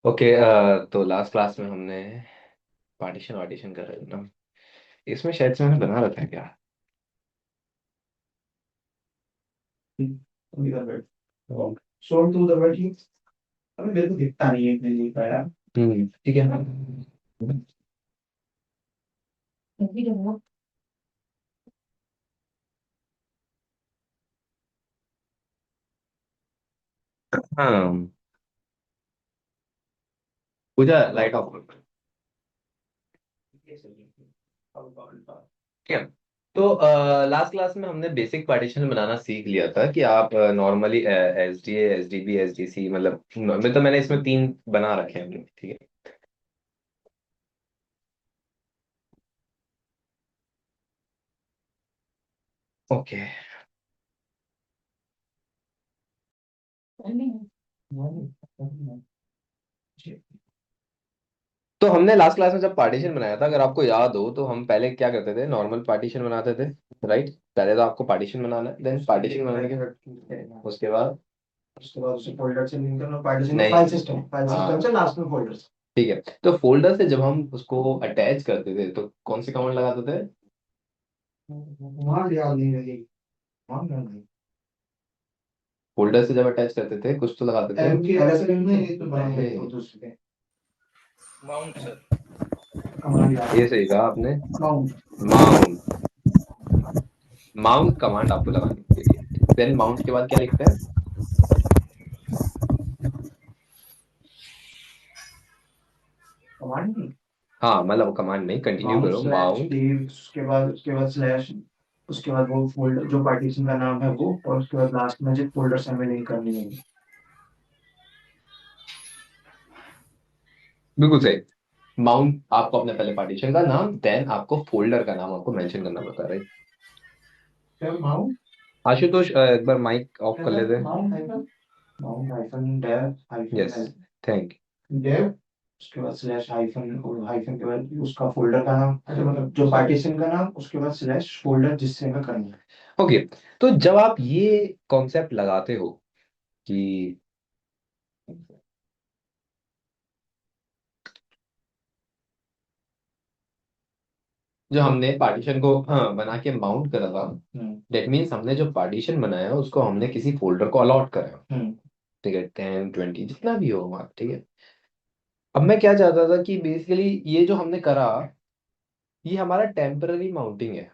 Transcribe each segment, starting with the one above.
Okay. तो last class में हमने पार्टीशन वार्टीशन कर रहे थे ना। इसमें शायद से मैंने बना रखा है क्या। तुम इधर बैठ। शोर तू उधर बैठी। अबे मेरे को दिखता नहीं है इतने जी का यार। ठीक है। हाँ, पूजा लाइट ऑफ कर। ठीक है। तो लास्ट क्लास में हमने बेसिक पार्टीशन बनाना सीख लिया था कि आप normally S D S D B S D C मतलब मैंने इसमें तीन बना रखे हैं, ठीक है। ओके। तो हमने लास्ट क्लास में जब पार्टीशन बनाया था, अगर आपको याद हो, तो हम पहले क्या करते थे, नॉर्मल पार्टीशन बनाते थे। राइट। पहले तो आपको पार्टीशन बनाना है, देन पार्टीशन बनाने के उसके बाद उसके बाद उसे फोल्डर से लिंक करना पार्टीशन में नहीं। फाइल सिस्टम से लास्ट में फोल्डर्स। ठीक है। तो फोल्डर से जब हम उसको अटैच करते थे तो कौन सी कमांड लगाते थे। वहां याद नहीं रही। वहां नहीं। फोल्डर से जब अटैच करते थे कुछ तो लगाते थे। एम की एलएसएल में एक तो बनाए थे दूसरे माउंट सर। कमांड याद ये है। सही कहा आपने। माउंट। माउंट। माउंट कमांड आपको लगाने के लिए। देन माउंट के बाद क्या लिखते हैं। कमांड नहीं। हाँ, मतलब कमांड नहीं, कंटिन्यू माउंट करो। Slash mount. डी उसके बाद स्लैश। उसके बाद वो फोल्डर जो पार्टीशन का नाम है वो और उसके बाद लास्ट में जो फोल्डर से हमें लिंक करनी है। बिल्कुल सही। माउंट आपको अपने पहले पार्टीशन का नाम, देन आपको फोल्डर का नाम आपको मेंशन करना पड़ता है। क्या माउंट। आशुतोष, एक बार माइक ऑफ क्या कर था लेते हैं। Mount hyphen. Mount hyphen dev yes. Hyphen thank dev. उसके बाद स्लैश हाइफन और हाइफन के बाद उसका फोल्डर का नाम अच्छा मतलब जो पार्टीशन का नाम उसके बाद स्लैश फोल्डर जिससे हमें करना है। यू। ओके। तो जब आप ये कॉन्सेप्ट लगाते हो कि जो हमने पार्टीशन को बना के माउंट करा था, दैट मीन्स हमने जो पार्टीशन बनाया उसको हमने किसी फोल्डर को अलॉट करा। ठीक है, 10 20 जितना भी हो वहाँ, ठीक है। अब मैं क्या चाहता था कि बेसिकली ये जो हमने करा, ये हमारा टेम्पररी माउंटिंग है।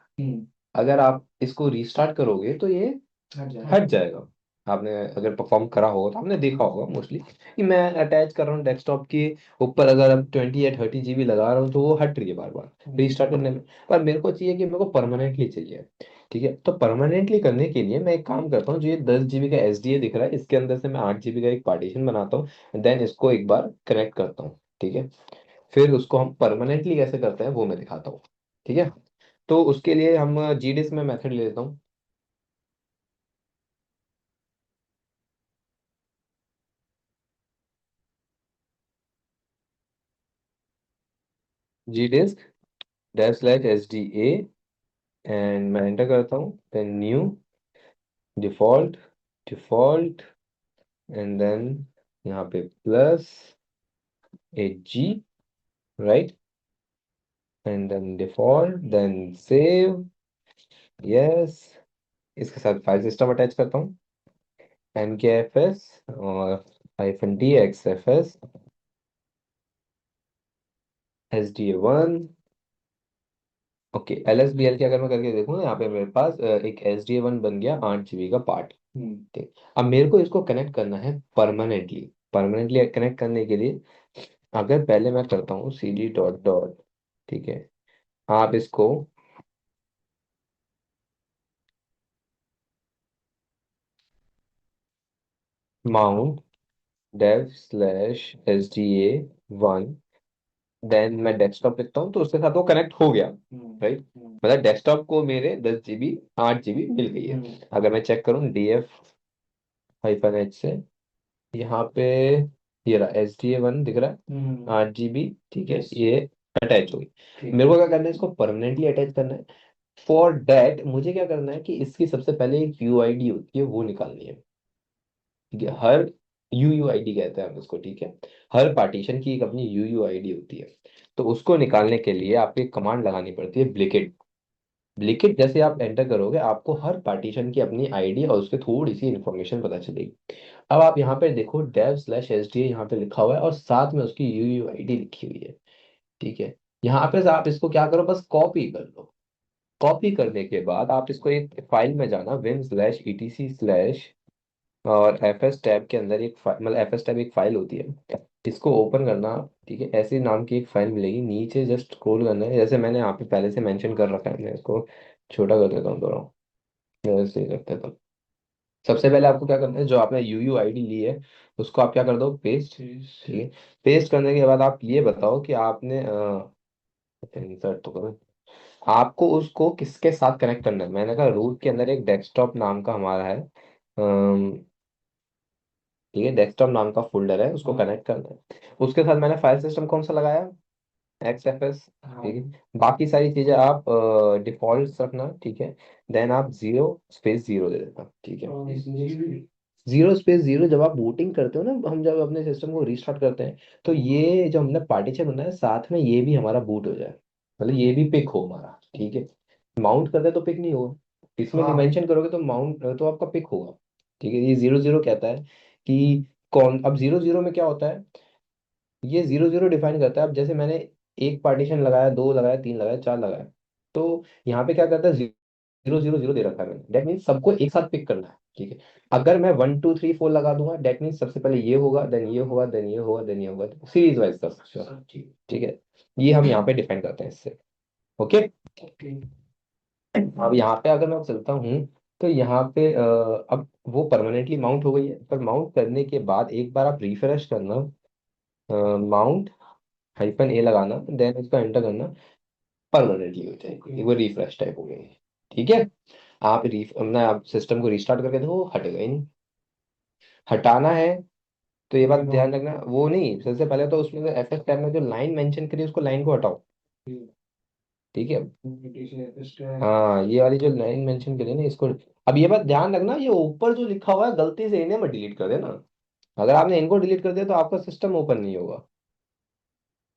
अगर आप इसको रीस्टार्ट करोगे तो ये हट जाएगा। हट जाएगा। आपने अगर परफॉर्म करा होगा तो आपने देखा होगा मोस्टली कि मैं अटैच कर रहा हूँ डेस्कटॉप के ऊपर, अगर अब 20 या 30 GB लगा रहा हूँ तो वो हट रही है बार बार रीस्टार्ट करने में। पर मेरे को चाहिए कि मेरे को परमानेंटली चाहिए। ठीक है, तो परमानेंटली करने के लिए मैं एक काम करता हूँ, जो ये 10 GB का SDA दिख रहा है, इसके अंदर से मैं 8 GB का एक पार्टीशन बनाता हूँ, देन इसको एक बार कनेक्ट करता हूँ। ठीक है। फिर उसको हम परमानेंटली कैसे करते हैं वो मैं दिखाता हूँ। ठीक है। तो उसके लिए हम GDISC में मेथड ले लेता हूँ। GDISC /SDA, एंड मैं एंटर करता हूँ, then new default default, and then यहाँ पे plus 8G, right, and then default, then save, yes. इसके साथ फाइल सिस्टम अटैच करता हूँ, NKFS और -DXFS SDA1। ओके, LSBL की अगर मैं करके देखूँ, यहाँ पे मेरे पास एक SDA1 बन गया 8 GB का पार्ट। ठीक। अब मेरे को इसको कनेक्ट करना है परमानेंटली। परमानेंटली कनेक्ट करने के लिए अगर पहले मैं करता हूँ CD डॉट डॉट, ठीक है, आप इसको माउंट dev/SDA1, देन मैं डेस्कटॉप लिखता हूँ तो उसके साथ वो कनेक्ट हो गया। राइट। मतलब डेस्कटॉप को मेरे 10 GB 8 GB मिल गई है। अगर मैं चेक करूँ DF-H से, यहाँ पे ये रहा SDA1 दिख रहा है 8 GB। ठीक है, ये अटैच हो गई। मेरे को क्या करना है, इसको परमानेंटली अटैच करना है। फॉर दैट मुझे क्या करना है कि इसकी सबसे पहले एक UID होती है वो निकालनी है। ठीक है। हर UUID कहते हैं हम उसको, ठीक है। हर पार्टीशन की एक अपनी UUID होती है। तो उसको निकालने के लिए आपको एक कमांड लगानी पड़ती है, ब्लिकेट। ब्लिकेट जैसे आप एंटर करोगे आपको हर पार्टीशन की अपनी आईडी और उसके थोड़ी सी इन्फॉर्मेशन पता चलेगी। अब आप यहाँ पे देखो dev/sda यहाँ पे लिखा हुआ है और साथ में उसकी UUID लिखी हुई है, ठीक है। यहाँ पे आप इसको क्या करो, बस कॉपी कर लो। कॉपी करने के बाद आप इसको एक फाइल में जाना, vim/etc/ और fs टैब के अंदर एक मतलब fs टैब एक फाइल होती है, इसको ओपन करना, ठीक है। ऐसे नाम की एक फाइल मिलेगी, नीचे जस्ट स्क्रॉल करना है, जैसे मैंने यहाँ पे पहले से मेंशन कर रखा है। मैं इसको छोटा कर देता हूँ थोड़ा, ऐसे ही करते तो। सबसे पहले आपको क्या करना है, जो आपने UUID ली है उसको आप क्या कर दो, पेस्ट, ठीक है। पेस्ट करने के बाद आप ये बताओ कि आपने इंसर्ट तो करो, आपको उसको किसके साथ कनेक्ट करना है। मैंने कहा रूट के अंदर एक डेस्कटॉप नाम का हमारा है, ठीक है, डेस्कटॉप नाम का फोल्डर है, उसको कनेक्ट करना है। उसके साथ मैंने फाइल सिस्टम कौन सा लगाया, XFS, ठीक है। बाकी सारी चीजें आप डिफॉल्ट रखना, ठीक है। देन आप 0 स्पेस 0 दे देना, ठीक है। 0 स्पेस 0 जब आप बूटिंग करते हो ना, हम जब अपने सिस्टम को रीस्टार्ट करते हैं, तो ये जो हमने पार्टीशन बनाया है साथ में ये भी हमारा बूट हो जाए, मतलब ये भी पिक हो हमारा, ठीक है। माउंट करते तो पिक नहीं होगा, इसमें मेंशन करोगे तो माउंट तो आपका पिक होगा, ठीक है। ये 0 0 कहता है कि कौन, अब 0 0 में क्या होता है, ये 0 0 डिफाइन करता है। अब जैसे मैंने एक पार्टीशन लगाया, दो लगाया, तीन लगाया, चार लगाया, तो यहाँ पे क्या करता है, 0 0 0 दे रखा है मैंने, डेट मीन्स सबको एक साथ पिक करना है, ठीक है। अगर मैं 1 2 3 4 लगा दूंगा, डेट मीन्स सबसे पहले ये होगा, देन ये होगा, देन ये होगा, देन ये होगा, सीरीज वाइज कर सकते हो, ठीक है। ये हम यहाँ पे डिफाइन करते हैं इससे, ओके। अब यहाँ पे अगर मैं चलता हूँ तो यहाँ पे अब वो परमानेंटली माउंट हो गई है, पर माउंट करने के बाद एक बार आप रिफ्रेश करना, माउंट -A लगाना, देन इसको एंटर करना, परमानेंटली हो जाएगी, वो रिफ्रेश टाइप हो गई है, ठीक है। आप अपना आप सिस्टम को रिस्टार्ट करके देखो, वो हट गई नहीं। हटाना है तो ये बात ध्यान रखना, वो नहीं, सबसे पहले तो उसमें FS टैब में जो लाइन मेंशन करी उसको, लाइन को हटाओ, ठीक है। हाँ, ये वाली जो लाइन मेंशन करी ना इसको, अब ये बात ध्यान रखना, ये ऊपर जो लिखा हुआ है गलती से इन्हें मत डिलीट कर देना। अगर आपने इनको डिलीट कर दिया तो आपका सिस्टम ओपन नहीं होगा,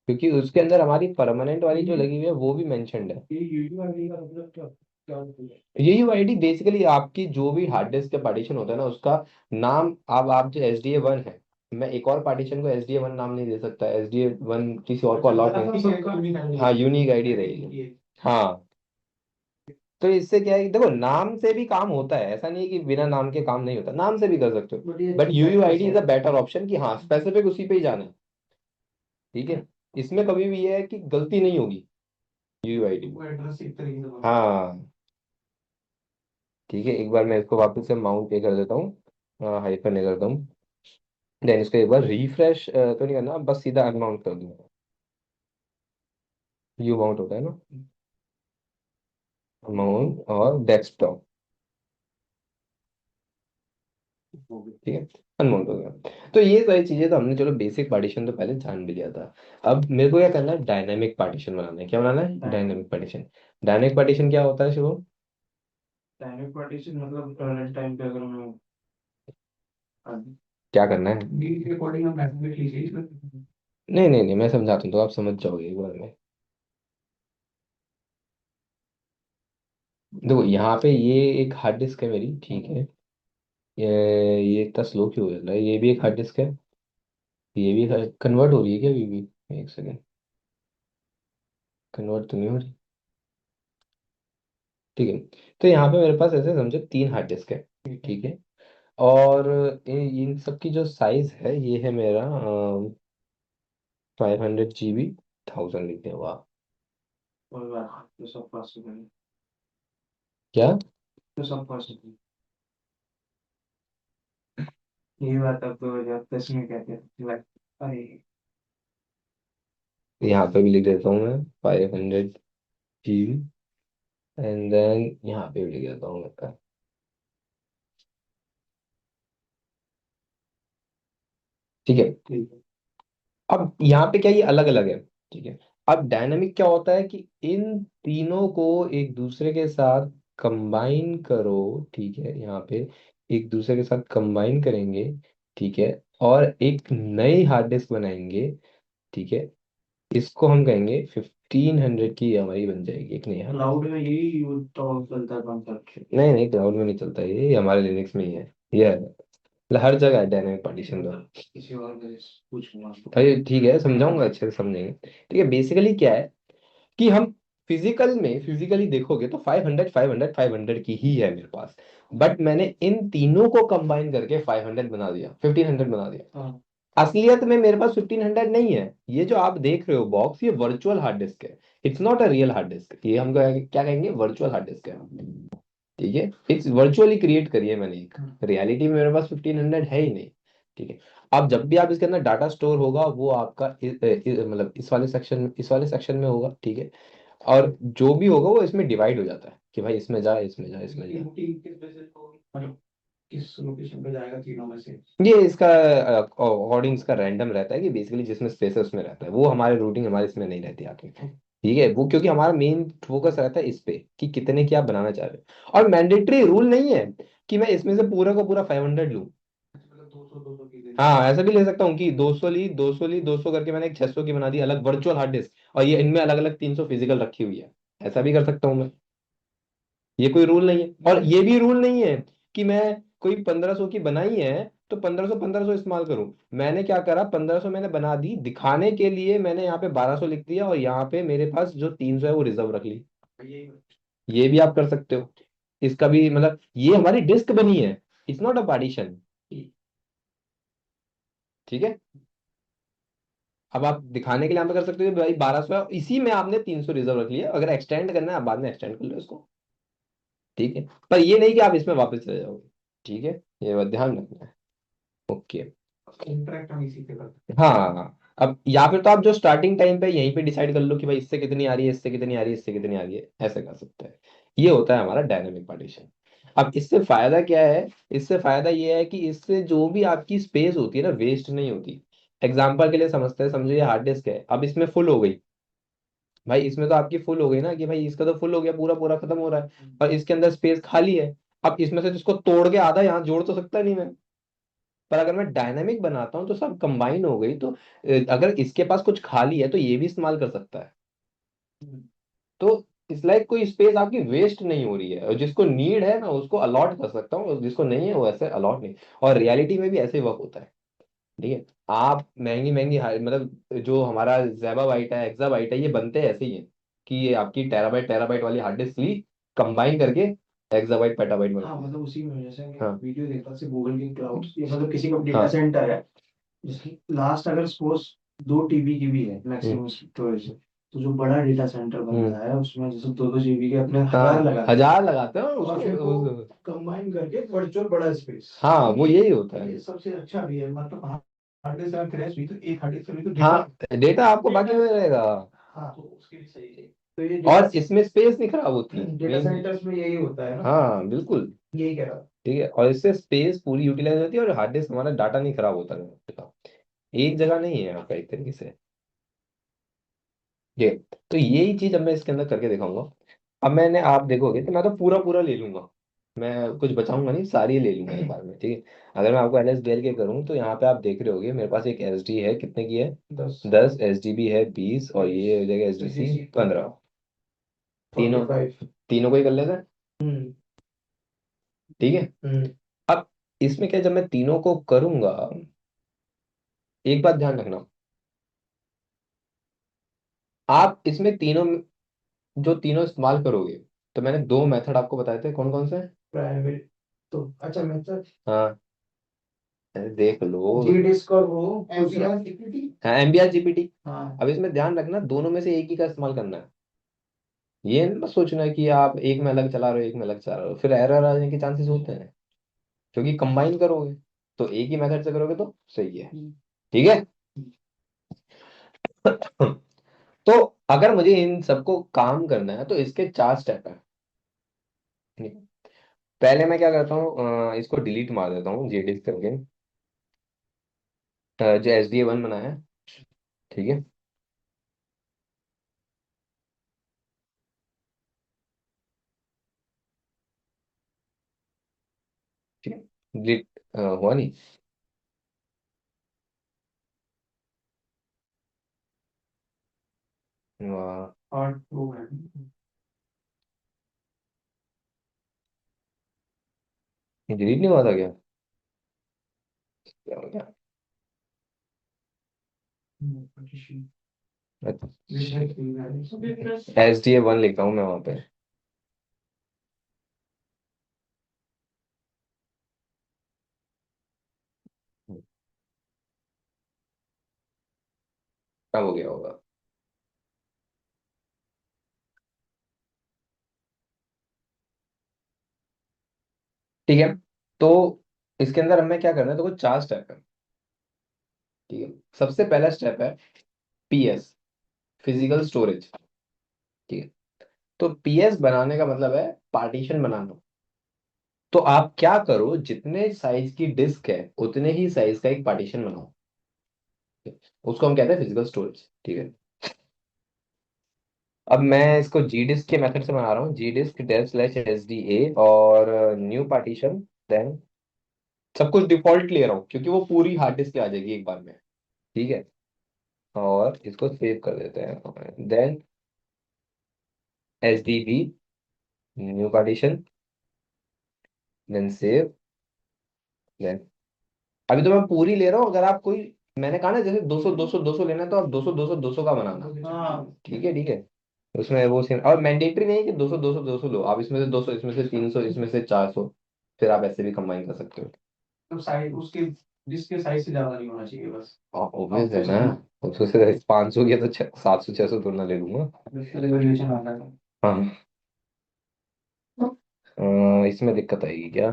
क्योंकि उसके अंदर हमारी परमानेंट वाली जो लगी हुई है वो भी मेंशनड है। UUID बेसिकली आपकी जो भी हार्ड डिस्क का पार्टीशन होता है ना उसका नाम। अब आप जो SDA 1 है, मैं एक और पार्टीशन को SDA 1 नाम नहीं दे सकता, SDA 1 किसी और को अलॉट नहीं, हाँ यूनिक आईडी रहेगी, हाँ। तो इससे क्या है कि देखो, नाम से भी काम होता है, ऐसा नहीं है कि बिना नाम के काम नहीं होता, नाम से भी कर सकते हो, but UUID is a better option कि हाँ स्पेसिफिक उसी पे ही जाना है, ठीक है। इसमें कभी भी ये है कि गलती नहीं होगी UUID में, हाँ, ठीक है। एक बार मैं इसको वापस से माउंट पे कर देता हूँ, हाइफन ए करता हूँ, देन इसको एक बार रिफ्रेश तो नहीं करना, बस सीधा अनमाउंट कर दूंगा। यू माउंट होता है ना, माउंट और डेस्कटॉप, ठीक है, अनमाउंट हो गया। तो ये सारी चीजें तो हमने, चलो बेसिक पार्टीशन तो पहले जान भी लिया था। अब मेरे को क्या करना है, डायनेमिक पार्टीशन बनाना है। क्या बनाना है, डायनेमिक पार्टीशन। डायनेमिक पार्टीशन क्या होता है शुभ, डायनेमिक पार्टीशन मतलब रन टाइम पे अगर मैं क्या करना है, रिकॉर्डिंग हम मैसेज लीजिए। नहीं नहीं नहीं, मैं समझाता हूँ तो आप समझ जाओगे एक बार में। देखो यहाँ पे ये एक हार्ड डिस्क है मेरी, ठीक है। ये इतना स्लो क्यों हो रहा है, ये भी एक हार्ड डिस्क है, ये भी कन्वर्ट हो रही है क्या अभी भी, एक सेकेंड, कन्वर्ट तो नहीं हो रही, ठीक है। तो यहाँ पे मेरे पास ऐसे समझो 3 हार्ड डिस्क है, ठीक है। और इन सब की जो साइज है ये है मेरा 500 GB, 1000 लिखे हुआ, कोई बात नहीं, तो सब पॉसिबल है। क्या, तो सब पॉसिबल, ये बात अब 2010 में कहते हैं। अरे यहाँ पे भी लिख देता हूँ मैं 500 GB, एंड देन यहाँ पे भी लिख देता हूँ मैं, ठीक है। ठीक है। अब यहाँ पे क्या, ये अलग अलग है, ठीक है। अब डायनामिक क्या होता है कि इन तीनों को एक दूसरे के साथ कंबाइन करो, ठीक है। यहाँ पे एक दूसरे के साथ कंबाइन करेंगे, ठीक है। और एक नई हार्ड डिस्क बनाएंगे, ठीक है। इसको हम कहेंगे 1500 की हमारी बन जाएगी एक नई हार्ड। क्लाउड में यही यूज तो चलता है कॉन्सेप्ट। नहीं नहीं, क्लाउड में नहीं चलता ये हमारे लिनक्स में ही है। ये है, मतलब हर जगह है डायनेमिक पार्टीशन का। किसी और से पूछूंगा। अरे ठीक है, समझाऊंगा, अच्छे से समझेंगे। ठीक है, बेसिकली क्या है कि हम फिजिकली देखोगे तो 500 की ही है मेरे पास। बट मैंने इन तीनों को कंबाइन करके 500 बना दिया, 1500 बना दिया। हाँ। असलियत में मेरे पास 1500 नहीं है। ये जो आप देख रहे हो बॉक्स, ये वर्चुअल हार्ड डिस्क है। It's not a real hard disk. ये हम क्या कहेंगे, वर्चुअल हार्ड डिस्क है। ठीक है, इट्स वर्चुअली क्रिएट करी है मैंने एक। रियलिटी में मेरे पास 1500 है ही नहीं। ठीक है। अब जब भी आप इसके अंदर डाटा स्टोर होगा वो आपका मतलब इस वाले सेक्शन में होगा। ठीक है। और जो भी होगा वो इसमें डिवाइड हो जाता है कि भाई इसमें जा, इसमें जा, इसमें जा। रूटीन किस बेसिस पे होगी? मतलब किस लोकेशन पे जाएगा तीनों में से? ये इसका अकॉर्डिंग इसका रैंडम रहता है कि बेसिकली जिसमें स्पेस है उसमें रहता है वो। हमारे रूटिंग हमारे इसमें नहीं रहती आगे। ठीक है, वो क्योंकि हमारा मेन फोकस रहता है इस पे कि कितने की आप बनाना चाह रहे हो। और मैंडेटरी रूल नहीं है कि मैं इसमें से पूरा का पूरा 500 लूँ। मतलब 200 की दे हाँ, ऐसा भी ले सकता हूँ कि 200 करके मैंने एक 600 की बना दी अलग वर्चुअल हार्ड डिस्क, और ये इनमें अलग अलग 300 फिजिकल रखी हुई है। ऐसा भी कर सकता हूँ मैं। ये कोई रूल नहीं है। और ये भी रूल नहीं है कि मैं कोई 1500 की बनाई है तो 1500 इस्तेमाल करूं। मैंने क्या करा, 1500 मैंने बना दी दिखाने के लिए, मैंने यहाँ पे 1200 लिख दिया और यहाँ पे मेरे पास जो 300 है वो रिजर्व रख ली। यही। ये भी आप कर सकते हो। इसका भी मतलब ये हमारी डिस्क बनी है, इट्स नॉट अ पार्टीशन। ठीक है। अब आप दिखाने के लिए यहाँ पे कर सकते हो कि भाई 1200 है, इसी में आपने 300 रिजर्व रख लिया। अगर एक्सटेंड करना है आप बाद में एक्सटेंड कर लो इसको। ठीक है। पर ये नहीं कि आप इसमें वापस चले जाओगे। ठीक है, ये बात ध्यान रखना है। ओके। इंटरेक्ट हम इसी पे करते हाँ हाँ हाँ। अब या फिर तो आप जो स्टार्टिंग टाइम पे यहीं पे डिसाइड कर लो कि भाई इससे कितनी आ रही है, इससे कितनी आ रही है, इससे कितनी आ रही है, ऐसे कर सकते हैं। ये होता है हमारा डायनेमिक पार्टीशन। अब इससे फायदा क्या है, इससे फायदा ये है कि इससे जो भी आपकी स्पेस होती है ना वेस्ट नहीं होती। एग्जाम्पल के लिए समझते हैं, समझो ये हार्ड डिस्क है, अब इसमें फुल हो गई। भाई इसमें तो आपकी फुल हो गई ना कि भाई इसका तो फुल हो गया, पूरा पूरा खत्म हो रहा है और इसके अंदर स्पेस खाली है। अब इसमें से इसको तोड़ के आधा यहाँ जोड़ तो सकता नहीं मैं। पर अगर मैं डायनामिक बनाता हूँ तो सब कंबाइन हो गई तो अगर इसके पास कुछ खाली है तो ये भी इस्तेमाल कर सकता है। हैं। तो इस लाइक कोई स्पेस आपकी वेस्ट नहीं हो रही है, और जिसको नीड है मैं उसको अलॉट कर सकता हूँ और जिसको नहीं है वो ऐसे अलॉट नहीं। और रियलिटी में भी ऐसे ही वर्क होता है। ठीक है। आप महंगी महंगी मतलब जो हमारा ज़ेबाबाइट है, एक्साबाइट है, ये बनते ऐसे ही है कि ये आपकी टेराबाइट टेराबाइट वाली हार्ड डिस्क ली, कंबाइन करके एक्साबाइट पेटाबाइट बना हाँ दी। मतलब उसी में जैसे मैं हाँ वीडियो देख रहा था गूगल के क्लाउड ये मतलब किसी का डेटा हाँ। सेंटर है जिसकी लास्ट अगर सपोज 2 TB की भी है हम्म मैक्सिमम स्टोरेज। तो जो बड़ा डेटा सेंटर बन हम्म। रहा है उसमें जैसे 2-2 GB के अपने हजार हाँ, लगाते हैं 1000 लगाते हैं और और फिर उसको वो कंबाइन करके वर्चुअल बड़ा स्पेस। हाँ वो यही होता है। ये सबसे अच्छा भी है मतलब हार्ड डिस्क अगर क्रैश हुई तो एक हार्ड डिस्क हुई तो हाँ, डेटा। डेटा आपको बाकी में रहेगा। हाँ तो उसके लिए सही है। तो ये और इसमें स्पेस नहीं खराब होती डेटा मेन। सेंटर्स में यही होता है ना। हाँ बिल्कुल। यही कह रहा ठीक है, और इससे स्पेस पूरी यूटिलाइज होती है और हार्ड डिस्क हमारा डाटा नहीं खराब होता है। एक जगह नहीं है आपका एक तरीके से। ये तो यही चीज अब मैं इसके अंदर करके दिखाऊंगा। अब मैंने आप देखोगे तो मैं तो पूरा पूरा ले लूंगा। मैं कुछ बचाऊंगा नहीं, सारी ले लूंगा एक बार में। ठीक है। अगर मैं आपको LSDL के करूँ तो यहाँ पे आप देख रहे होगे मेरे पास एक SD है, कितने की है, 10 10, SGB है 20, और ये हो जाएगा SDC 15। तीनों 45। तीनों को ही कर लेते हैं। हम्म। ठीक है। हम्म। अब इसमें क्या, जब मैं तीनों को करूंगा, एक बात ध्यान रखना, आप इसमें तीनों जो तीनों इस्तेमाल करोगे, तो मैंने दो मेथड आपको बताए थे, कौन कौन से। प्राइमरी तो अच्छा मतलब हाँ, अरे देख लो। जी डिस्क और वो एमसीआर सीपीटी। हाँ, MBR GPT। हाँ। अब इसमें ध्यान रखना दोनों में से एक ही का इस्तेमाल करना है। ये मत सोचना है कि आप एक में अलग चला रहे हो एक में अलग चला रहे हो, फिर एरर आने के चांसेस होते हैं। क्योंकि कंबाइन करोगे तो एक ही मेथड से करोगे तो सही है। ठीक है। तो अगर मुझे इन सबको काम करना है तो इसके 4 स्टेप है। ठीक है? पहले मैं क्या करता हूँ, इसको डिलीट मार देता हूँ जेडिस करके, जो SDA1 बनाया है। ठीक है। ठीक है, डिलीट हुआ नहीं। वाह। पार्ट टू है। ये डिलीट नहीं हुआ था क्या? क्या हो गया? partition। अच्छा, विषय की है। SDA 1 लिखता हूँ मैं वहाँ पे। कब हो गया होगा? ठीक है। तो इसके अंदर हमें क्या करना है, तो कुछ 4 स्टेप है। ठीक है। सबसे पहला स्टेप है PS, फिजिकल स्टोरेज। ठीक है। तो PS बनाने का मतलब है पार्टीशन बनाना। तो आप क्या करो, जितने साइज की डिस्क है उतने ही साइज का एक पार्टीशन बनाओ। उसको हम कहते हैं फिजिकल स्टोरेज। ठीक है। अब मैं इसको जी डिस्क के मेथड से बना रहा हूँ, जी डिस्क dev/SDA और न्यू पार्टीशन। देन सब कुछ डिफॉल्ट ले रहा हूँ क्योंकि वो पूरी हार्ड डिस्क पे आ जाएगी एक बार में। ठीक है। और इसको सेव कर देते हैं। Then SDB, new partition, then save. Then अभी तो मैं पूरी ले रहा हूँ। अगर आप कोई, मैंने कहा ना जैसे 200 200 200 लेना है तो आप 200 200 200 का बनाना। हाँ। ठीक है, ठीक है। उसमें वो सेम, और मैंडेटरी नहीं है कि 200 200 200 लो आप। इसमें से 200, इसमें से 300, इसमें से 400। फिर आप ऐसे भी कंबाइन कर सकते हो। तो साइज उसके, जिसके साइज से ज्यादा नहीं होना चाहिए बस। ऑब्वियस है ना। उसको से 500 किया तो 700 600 तो ना ले लूंगा। रिवोल्यूशन आता है। हाँ। इसमें दिक्कत आएगी क्या?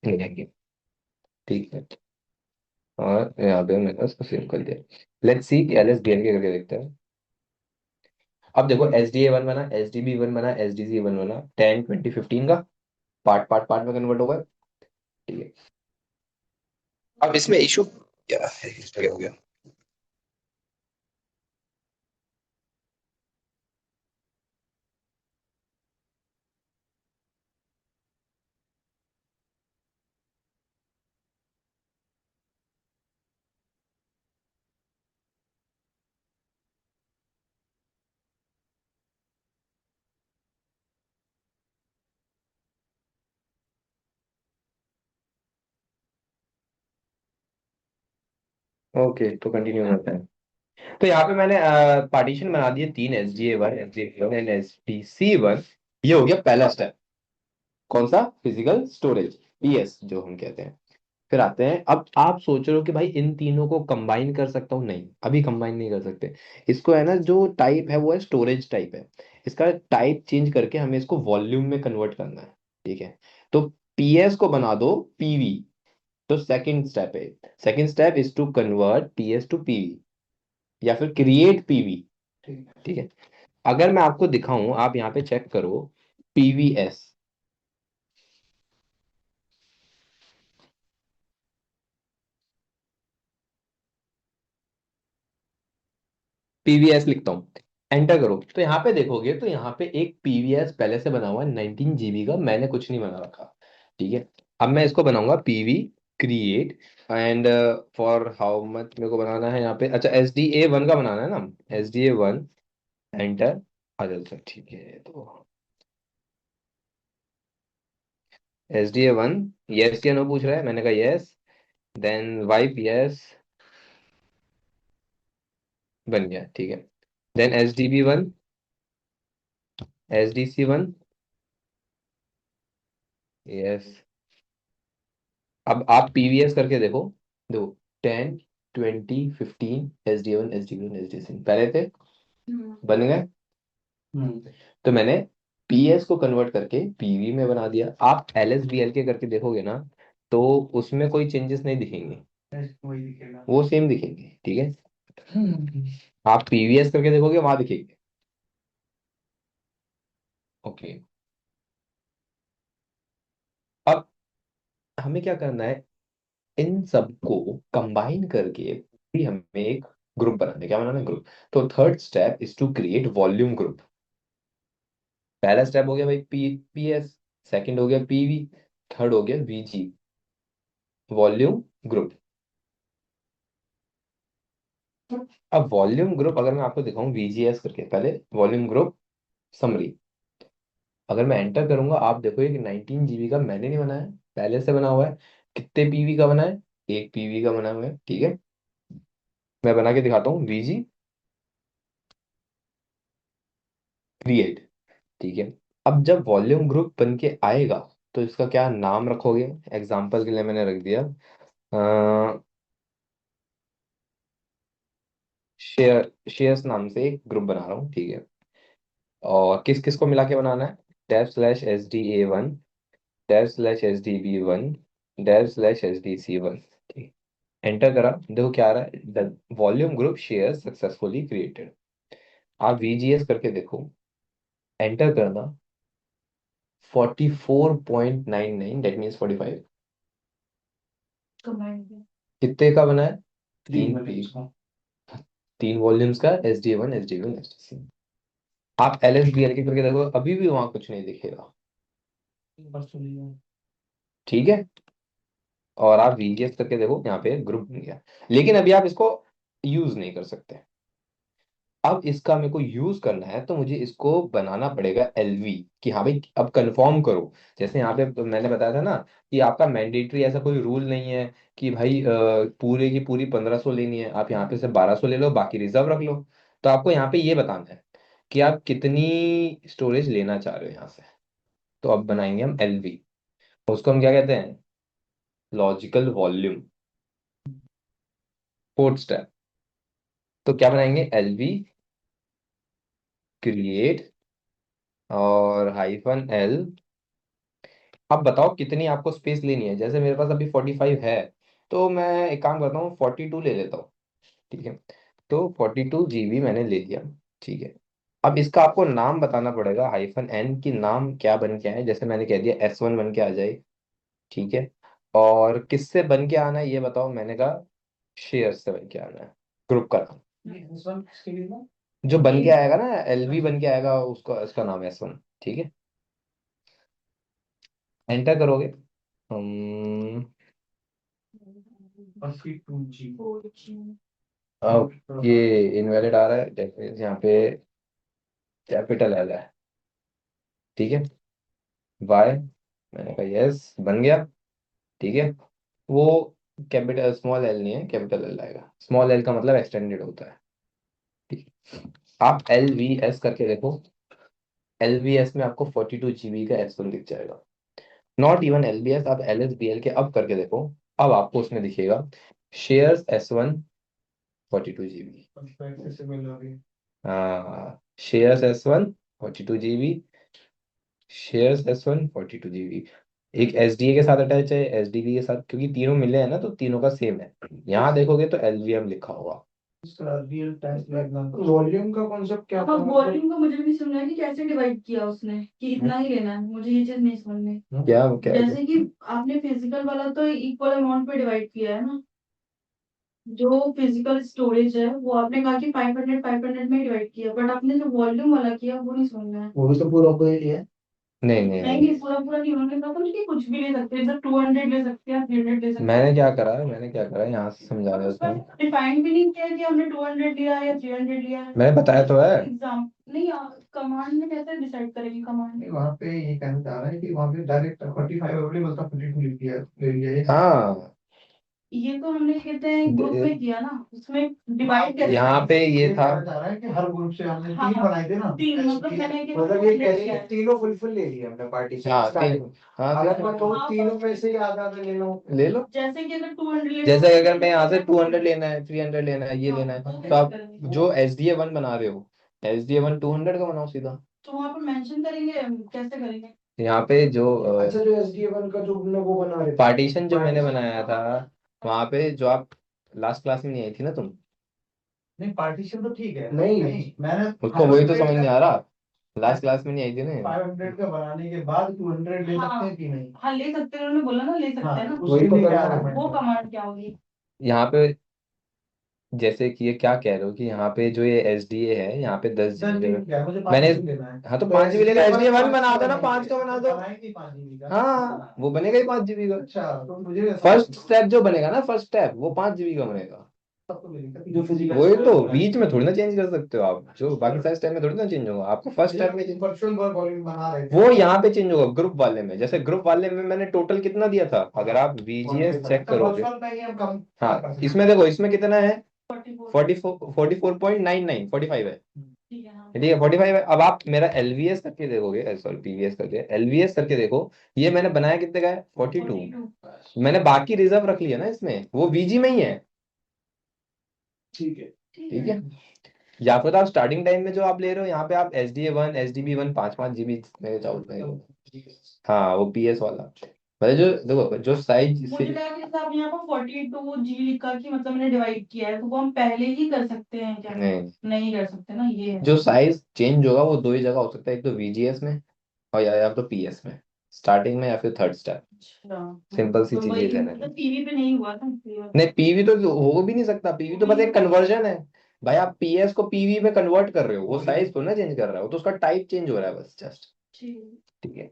नहीं आएगी। ठीक है। और यहाँ पे मैंने उसको सेव कर दिया। लेट्स सी LSBN के करके देखते हैं। अब देखो SDA 1 बना, SDB 1 बना, SDC 1 बना, 10 20 15 का पार्ट पार्ट पार्ट में कन्वर्ट होगा। ठीक है। अब इसमें इशू क्या है, इसमें क्या हो गया? ओके, तो कंटिन्यू करते हैं। तो यहाँ पे मैंने पार्टीशन बना दिए 3, SDA 1, SDA 1 एंड SDC 1। ये हो गया पहला स्टेप। कौन सा? फिजिकल स्टोरेज, PS जो हम कहते हैं। फिर आते हैं, अब आप सोच रहे हो कि भाई इन तीनों को कंबाइन कर सकता हूँ, नहीं अभी कंबाइन नहीं कर सकते। इसको है ना, जो टाइप है वो है स्टोरेज टाइप है। इसका टाइप चेंज करके हमें इसको वॉल्यूम में कन्वर्ट करना है। ठीक है। तो PS को बना दो PV। तो सेकंड स्टेप है, second step is to convert PS to PV, या फिर क्रिएट PV। ठीक है। अगर मैं आपको दिखाऊं, आप यहाँ पे चेक करो, PVS। PVS लिखता हूँ, एंटर करो, तो यहाँ पे देखोगे तो यहाँ पे एक PVS पहले से बना हुआ है 19 GB का, मैंने कुछ नहीं बना रखा। ठीक है। अब मैं इसको बनाऊंगा PV create. And for how much मेरे को बनाना है यहाँ पे, अच्छा SDA 1 का बनाना है ना, SDA 1, एंटर। अच्छा ठीक है। तो SDA 1, यस या नो पूछ रहा है, मैंने कहा यस। देन वाइप यस, बन गया। ठीक है। Then SDB 1, SDC 1, yes. अब आप PVS करके देखो। दो, 10 20 15, SDA 1 SDB 1 SDC पहले थे, बन गए। तो मैंने PS को कन्वर्ट करके PV में बना दिया। आप LSBL के करके देखोगे ना, तो उसमें कोई चेंजेस नहीं दिखेंगे, वही दिखेगा। वो सेम दिखेंगे। ठीक है। आप PVS करके देखोगे, वहां दिखेंगे। ओके। अब हमें क्या करना है, इन सबको कंबाइन करके भी हमें एक ग्रुप बनाना है। क्या बनाना है? ग्रुप। तो third step is to create volume group. पहला स्टेप हो गया भाई PS, सेकंड हो गया PV, थर्ड हो गया VG, वॉल्यूम ग्रुप। अब वॉल्यूम ग्रुप अगर मैं आपको दिखाऊं VGS करके, पहले वॉल्यूम ग्रुप समरी, अगर मैं एंटर करूंगा आप देखोगे कि 19 GB का मैंने नहीं बनाया, पहले से बना हुआ है। कितने पीवी का बना है? 1 PV का बना हुआ है, ठीक है। मैं बना के दिखाता हूँ, VG क्रिएट, ठीक है। अब जब वॉल्यूम ग्रुप बन के आएगा तो इसका क्या नाम रखोगे? एग्जाम्पल के लिए मैंने रख दिया शेयर, शेयर्स नाम से एक ग्रुप बना रहा हूँ, ठीक है। और किस किस को मिला के बनाना है? /SDA1, /SDB1, /SDC1, ठीक। एंटर करा, देखो क्या आ रहा है, the volume group share successfully created. आप VGS करके देखो, एंटर करना, 44.99, दैट मीन्स 45, कितने का बना है? तीन पी, 3 वॉल्यूम्स का, SD1, SD1, SDC। आप LSBL के करके देखो, अभी भी वहां कुछ नहीं दिखेगा, ठीक है। और आप VGS करके देखो, यहाँ पे ग्रुप बन गया, लेकिन अभी आप इसको यूज नहीं कर सकते। अब इसका मेरे को यूज करना है तो मुझे इसको बनाना पड़ेगा LV, कि हाँ भाई अब कंफर्म करो। जैसे यहाँ पे मैंने बताया था ना कि आपका मैंडेटरी ऐसा कोई रूल नहीं है कि भाई पूरे की पूरी 1500 लेनी है, आप यहाँ पे से 1200 ले लो, बाकी रिजर्व रख लो। तो आपको यहाँ पे ये बताना है कि आप कितनी स्टोरेज लेना चाह रहे हो यहाँ से। तो अब बनाएंगे हम LV, उसको हम क्या कहते हैं? Logical volume, fourth step. तो क्या बनाएंगे? LV क्रिएट और -L। अब बताओ कितनी आपको स्पेस लेनी है। जैसे मेरे पास अभी 45 है, तो मैं एक काम करता हूँ, 42 ले लेता हूँ, ठीक है। तो 42 GB मैंने ले लिया, ठीक है। अब इसका आपको नाम बताना पड़ेगा, -N की नाम क्या बन के आए। जैसे मैंने कह दिया S1 बन के आ जाए, ठीक है। और किससे बन के आना है ये बताओ? मैंने कहा शेयर से बन के आना है, ग्रुप का नाम जो बन के आएगा ना, LV बन के आएगा, उसका उसका नाम S1, ठीक है। एंटर करोगे, हम अब ये इनवैलिड आ रहा है, that means यहाँ पे कैपिटल L है, ठीक है। वाई, मैंने कहा यस, बन गया, ठीक है। वो कैपिटल स्मॉल L नहीं है, कैपिटल L आएगा। स्मॉल L का मतलब एक्सटेंडेड होता है, ठीक है। आप LVS करके देखो, LVS में आपको 42 GB का S1 दिख जाएगा। नॉट इवन LBS, आप LSBL के अब करके देखो, अब आपको उसमें दिखेगा शेयर्स S1 42 GB। हाँ, shares S1 42 GB, shares S1 42 GB। एक SDA के साथ अटैच है, SDB के साथ, क्योंकि तीनों मिले हैं ना तो तीनों का सेम है। यहाँ देखोगे तो LVM लिखा होगा। वॉल्यूम का कॉन्सेप्ट क्या हाँ था? वॉल्यूम का मुझे भी सुनना है कि कैसे डिवाइड किया उसने, कि इतना ही लेना है, मुझे ये चीज नहीं समझ में। क्या क्या जैसे कि आपने फिजिकल वाला तो इक्वल अमाउंट पे डिवाइड किया है ना, जो फिजिकल स्टोरेज है वो आपने कहा कि 500 में डिवाइड किया, बट आपने जो वॉल्यूम वाला किया वो नहीं समझना है। वो भी तो पूरा कोई है। नहीं नहीं नहीं नहीं, नहीं, पूरा पूरा नहीं, उन्होंने कहा था कि कुछ भी ले सकते हैं, जब 200 ले सकते हैं, 300 ले सकते मैंने हैं। क्या करा है, यहाँ से समझा रहा बट है उस पर उसमें। डिफाइन भी नहीं किया कि हमने 200 लिया है या 300 लिया है। मैंने बताया तो है। एग्जाम नहीं, कमांड में कैसे डिसाइड करेंगे? कमांड नहीं, वहाँ पे ये कहना चाह रहा है कि वहाँ पे डायरेक्ट 45 अवेलेबल था, 42 ले लिया हाँ, ये तो हमने कहते हैं ग्रुप में किया ना, उसमें डिवाइड कैसे यहाँ पे ये था। कहना चाह रहा है कि हर ग्रुप से हमने हाँ, 3 बनाए थे ना। तीन, मतलब मैंने एक मतलब ये कह रही किया है है। कि तीनों फुल ले लिए हमने पार्टीशन हाँ स्टार्टिंग में। हाँ अगर मैं कहूँ हाँ, तीनों में से ही आधा आधा ले लो। ले लो। जैसे कि अगर 200 ले जैसे अगर मैं यहाँ से 200 लेना है, 300 लेना है, ये हाँ, लेना है, वो तो आप कैसे करेंगे? जो SDA1 बना रहे हो, SDA1 200 का बनाओ सीधा। तो वहाँ पर मेंशन करेंगे, कैसे करेंगे? यहाँ पे जो अच्छा, जो SDA1 का जो हमने वो बना रहे थे, पार्टीशन जो मैंने बनाया था, वहां पे जो आप लास्ट क्लास में नहीं आई थी ना तुम, नहीं पार्टीशन तो ठीक है। नहीं नहीं, मैंने उसको वही तो समझ नहीं आ रहा। लास्ट क्लास में नहीं आई थी ना। 500 का बनाने के बाद 200 ले सकते हैं कि नहीं? हाँ ले सकते हैं, उन्होंने बोला ना ले सकते हैं ना। वही तो क्या है। वो कमांड क्या होगी? यहाँ पे जैसे कि ये क्या कह रहे हो कि यहाँ पे जो ये SDA है, यहाँ पे 10 GB मुझे मैंने, 5 लेना है। हाँ तो 5 GB लेगा, SDA1 बना दो ना, 5 का बना दो। बनाएंगे 5 GB का। हाँ, वो बनेगा ही 5 GB का। अच्छा, तो मुझे फर्स्ट स्टेप जो बनेगा ना, फर्स्ट स्टेप वो 5 GB का बनेगा। जो फिजिकल वही तो बीच में थोड़ी ना चेंज कर सकते हो आप, जो बाकी सारे स्टेप में थोड़ी ना चेंज होगा, आपको फर्स्ट स्टेप में वर्चुअल वॉल्यूम बना रहे थे वो यहाँ पे चेंज होगा ग्रुप वाले में। जैसे ग्रुप वाले में मैंने टोटल कितना दिया था, अगर आप VGS चेक करोगे, वर्चुअल में ही हम कम हाँ इसमें देखो इसमें कितना है, 44 44.99 45 है, ठीक है हाँ ठीक है 45 है। अब आप मेरा LVS करके देखोगे, सॉरी PVS करके, LVS करके देखो, ये मैंने बनाया कितने का है, 42। 42 मैंने बाकी रिजर्व रख लिया ना इसमें, वो VG में ही है, ठीक है ठीक है। या फिर आप स्टार्टिंग टाइम में जो आप ले रहे हो यहाँ पे आप SDA1 SDB1 5 5 GB में चाहो, हाँ वो PS वाला, मतलब जो देखो जो साइज मुझे लगा कि जैसे आप यहाँ पर 42 G लिखा कि मतलब मैंने डिवाइड किया है तो वो हम पहले ही कर सकते हैं क्या? नहीं, नहीं कर सकते ना, ये है। जो साइज चेंज होगा वो दो ही जगह हो सकता है, एक तो VGS में और या तो PS में, स्टार्टिंग में या फिर थर्ड स्टेप। अच्छा सिंपल सी तो चीजें वही रहने मतलब दो। टीवी पे नहीं हुआ था इसलिए। नहीं PV तो हो भी नहीं सकता, PV तो बस एक कन्वर्जन है भाई, आप PS को PV में कन्वर्ट कर रहे हो, वो साइज तो ना चेंज कर रहा हो, तो उसका टाइप चेंज हो रहा है बस जस्ट, ठीक ठीक है।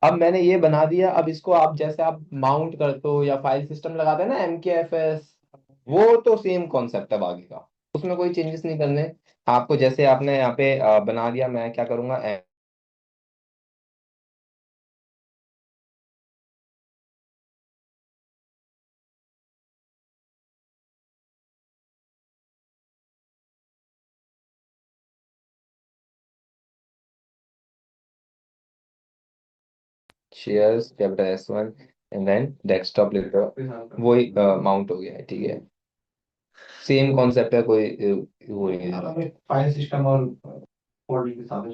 अब मैंने ये बना दिया, अब इसको आप जैसे आप माउंट करते हो या फाइल सिस्टम लगाते हैं ना MKFS, वो तो सेम कॉन्सेप्ट है बाकी का, उसमें कोई चेंजेस नहीं करने। आपको जैसे आपने यहाँ पे बना दिया, मैं क्या करूंगा, shares capital S1 and then desktop लिख रहा हूँ, वही माउंट हो गया है, ठीक है। सेम कॉन्सेप्ट है, कोई वो नहीं है। फाइल सिस्टम और फोल्डिंग के साथ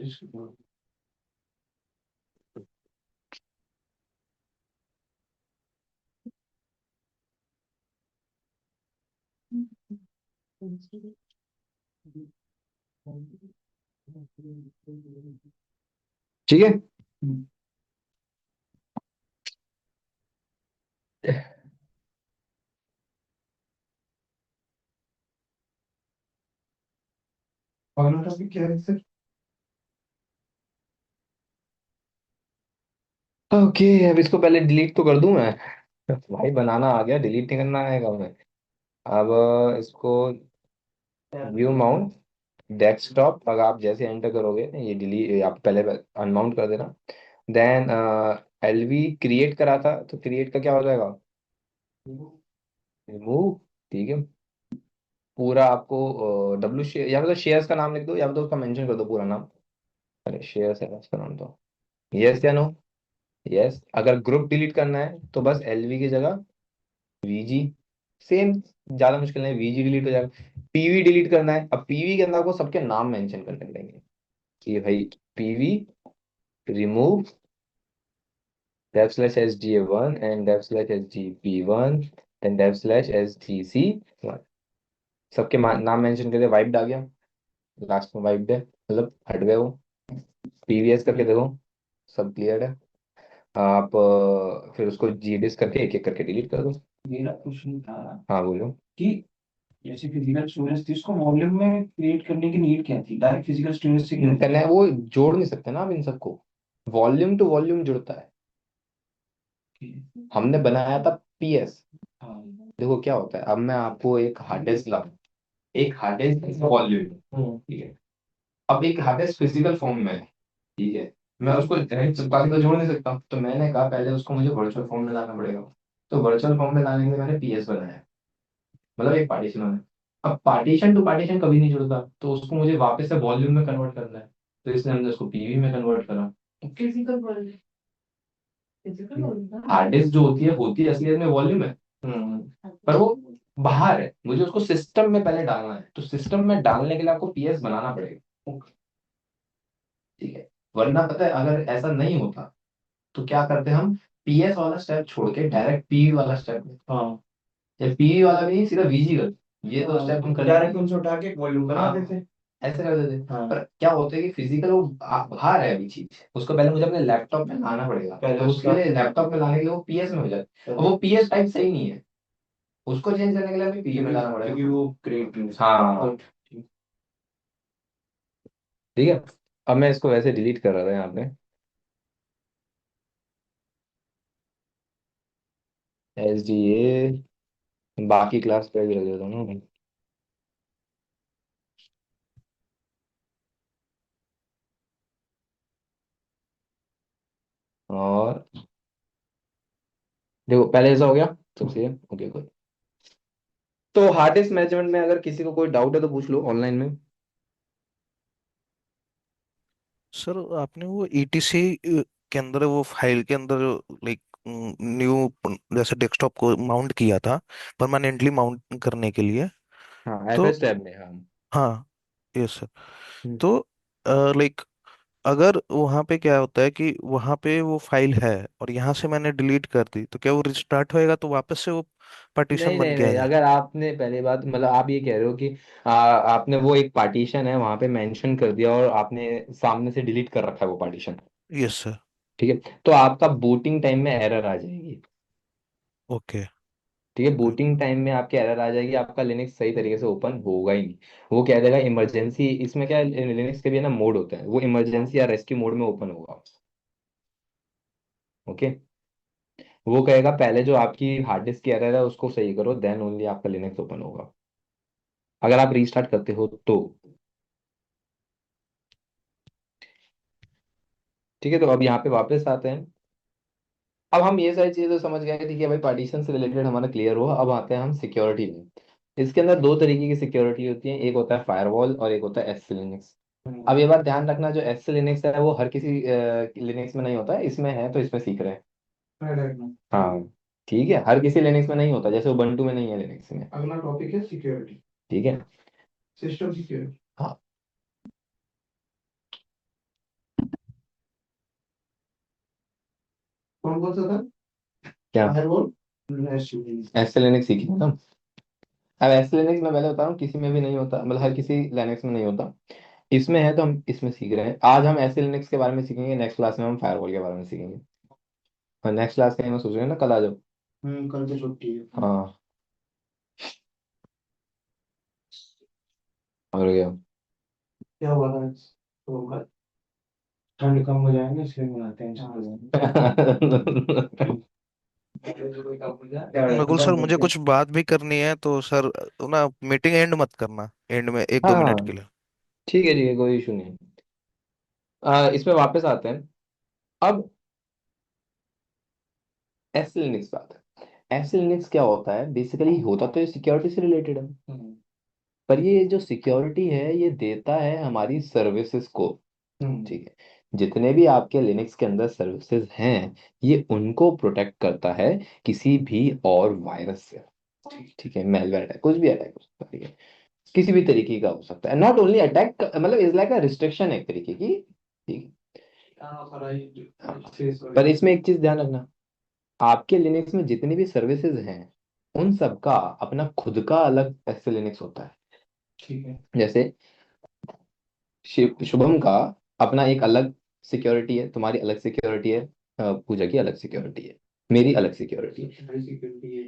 ठीक है, और अभी क्या है सर ओके। अब इसको पहले डिलीट तो कर दूं मैं भाई बनाना आ गया, डिलीट नहीं करना आएगा मैं। अब इसको व्यू माउंट डेस्कटॉप, अगर आप जैसे एंटर करोगे ये डिलीट, आप पहले अनमाउंट कर देना, देन LV क्रिएट करा था तो क्रिएट का क्या हो जाएगा, रिमूव, ठीक है। पूरा आपको W शेयर या तो शेयर्स का नाम लिख दो, या तो उसका मेंशन कर दो पूरा नाम, अरे शेयर्स है उसका नाम तो, यस या नो, यस। अगर ग्रुप डिलीट करना है तो बस LV की जगह VG, सेम, ज्यादा मुश्किल नहीं, VG डिलीट हो जाएगा। PV डिलीट करना है, अब PV के अंदर आपको सबके नाम मेंशन करने पड़ेंगे कि भाई PV remove /SDA1 and /SGP1 then /SGC1, सबके नाम मेंशन करके वाइप्ड आ गया, लास्ट में वाइप्ड है मतलब हट गए वो। PVS करके देखो, सब क्लियर है। आप फिर उसको GDIS करके एक एक करके डिलीट कर दो। मेरा क्वेश्चन था हाँ बोलो। कि जैसे फिजिकल स्टोरेज थी उसको वॉल्यूम में क्रिएट करने की नीड क्या थी, डायरेक्ट फिजिकल स्टोरेज से क्रिएट करना है वो जोड़ नहीं सकते ना आप इन सबको, वॉल्यूम टू वॉल्यूम जुड़ता है। हमने बनाया था PS, हाँ देखो क्या होता है, अब मैं आपको एक हार्ड डिस्क ला, एक हार्ड डिस्क वॉल्यूम, ठीक है। अब एक हार्ड डिस्क फिजिकल फॉर्म में है, ठीक है, मैं उसको डायरेक्ट चिपका के तो जोड़ नहीं सकता, तो मैंने कहा पहले उसको मुझे वर्चुअल फॉर्म में लाना पड़ेगा, तो वर्चुअल फॉर्म में लाने के लिए मैंने PS बनाया, मतलब एक पार्टीशन बनाया। अब पार्टीशन टू पार्टीशन कभी नहीं जुड़ता, तो उसको मुझे वापस से वॉल्यूम में कन्वर्ट करना है, तो इसलिए हमने उसको PV में कन्वर्ट करा। Physical world, physical world hard disk जो होती है असलियत में वॉल्यूम है, पर वो बाहर है, मुझे उसको सिस्टम में पहले डालना है, तो सिस्टम में डालने के लिए आपको PS बनाना पड़ेगा, ठीक है। वरना पता है अगर ऐसा नहीं होता तो क्या करते हम, PS वाला स्टेप छोड़ के डायरेक्ट PV वाला स्टेप, हाँ या PV वाला भी नहीं, सीधा VG कर, ये तो स्टेप हम कर लेते डायरेक्ट हैं। उनसे उठा के वॉल्यूम बना हाँ, देते ऐसे कर देते, हाँ पर क्या होता है कि फिजिकल वो बाहर है अभी चीज, उसको पहले मुझे अपने लैपटॉप में लाना पड़ेगा, पहले तो उसके उसका लिए लैपटॉप में लाने के लिए वो PS में हो जाता है, और वो PS टाइप सही नहीं है, उसको चेंज करने के लिए हमें PV में लाना क्योंकि पड़ेगा। वो क्रिएट हाँ ठीक है। अब मैं इसको वैसे डिलीट कर रहा था यहाँ पे, SDA बाकी क्लास पे भी रख देता हूँ ना। और देखो पहले ऐसा हो गया, सबसे ओके कोई। तो हार्ड डिस्क मैनेजमेंट में अगर किसी को कोई डाउट है तो पूछ लो ऑनलाइन में। सर आपने वो ईटीसी के अंदर वो फाइल के अंदर लाइक न्यू जैसे डेस्कटॉप को माउंट किया था परमानेंटली माउंट करने के लिए। हाँ तो FS टैब में, हाँ। हाँ, यस सर। हम्म। तो लाइक अगर वहाँ पे क्या होता है कि वहाँ पे वो फाइल है और यहाँ से मैंने डिलीट कर दी तो क्या वो रिस्टार्ट होएगा तो वापस से वो पार्टीशन नहीं बन नहीं के आ नहीं, जाए? अगर आपने पहली बात मतलब आप ये कह रहे हो कि आपने वो एक पार्टीशन है वहां पे मेंशन कर दिया और आपने सामने से डिलीट कर रखा है वो पार्टीशन, यस सर। ठीक है, तो आपका बूटिंग टाइम में एरर आ जाएगी। ओके। ठीक है, ओके। बूटिंग टाइम में आपके एरर आ जाएगी, आपका लिनक्स सही तरीके से ओपन होगा ही नहीं। वो कह देगा इमरजेंसी, इसमें क्या है लिनक्स के भी है ना मोड होता है, वो इमरजेंसी या रेस्क्यू मोड में ओपन होगा। ओके, वो कहेगा पहले जो आपकी हार्ड डिस्क की एरर है उसको सही करो, देन ओनली आपका लिनक्स ओपन होगा, अगर आप रीस्टार्ट करते हो तो। ठीक है, तो अब यहाँ पे वापस आते हैं। अब हम ये सारी चीजें समझ गए, ठीक है भाई, पार्टीशन से रिलेटेड हमारा क्लियर हुआ। अब आते हैं हम सिक्योरिटी में। इसके अंदर दो तरीके की सिक्योरिटी होती है, एक होता है फायरवॉल और एक होता है एस लिनक्स। अब ये बात ध्यान रखना, जो एस लिनक्स है वो हर किसी लिनक्स में नहीं होता है, इसमें है तो इसमें सीख रहे हैं। हाँ ठीक है, हर किसी लिनक्स में नहीं होता, जैसे उबंटू में नहीं है लिनक्स में। अगला टॉपिक है सिक्योरिटी, ठीक है। System security. हाँ, कौन कौन सा था? क्या फायरवॉल, एस लिनक्स सीखी ना। अब एस लिनक्स में पहले बता रहा हूँ, किसी में भी नहीं होता, मतलब हर किसी लिनक्स में नहीं होता, इसमें है तो हम इसमें सीख रहे हैं। आज हम एस लिनक्स के बारे में सीखेंगे, नेक्स्ट क्लास में हम फायरवॉल के बारे में सीखेंगे। और नेक्स्ट क्लास के लिए मैं सोच रही हूँ ना कल आ जाओ। कल तो छुट्टी है। हाँ, और गया। क्या हुआ था? तो ठंड कम हो जाएगी इसलिए मनाते हैं, चार नकुल सर मुझे कुछ बात भी करनी है तो सर ना मीटिंग एंड मत करना, एंड में एक दो मिनट हाँ के लिए। ठीक है कोई इशू नहीं। इसमें वापस आते हैं। अब एस लिनक्स बात है, एस लिनक्स क्या होता है बेसिकली, होता तो ये सिक्योरिटी से रिलेटेड है, पर ये जो सिक्योरिटी है ये देता है हमारी सर्विसेज को। ठीक है, जितने भी आपके लिनक्स के अंदर सर्विसेज हैं ये उनको प्रोटेक्ट करता है किसी भी और वायरस से। ठीक है, मेलवेयर अटैक, कुछ भी अटैक हो सकता है, ठीक है, किसी भी तरीके का हो सकता है, नॉट ओनली अटैक, मतलब इज लाइक अ रिस्ट्रिक्शन एक तरीके की। ठीक है, हाँ, पर इसमें एक चीज ध्यान रखना, आपके लिनक्स में जितनी भी सर्विसेज हैं उन सब का अपना खुद का अलग एस लिनक्स होता है। ठीक है। जैसे शुभम का अपना एक अलग सिक्योरिटी है, तुम्हारी अलग सिक्योरिटी है, पूजा की अलग सिक्योरिटी है, मेरी अलग सिक्योरिटी सिक्योरिटी है।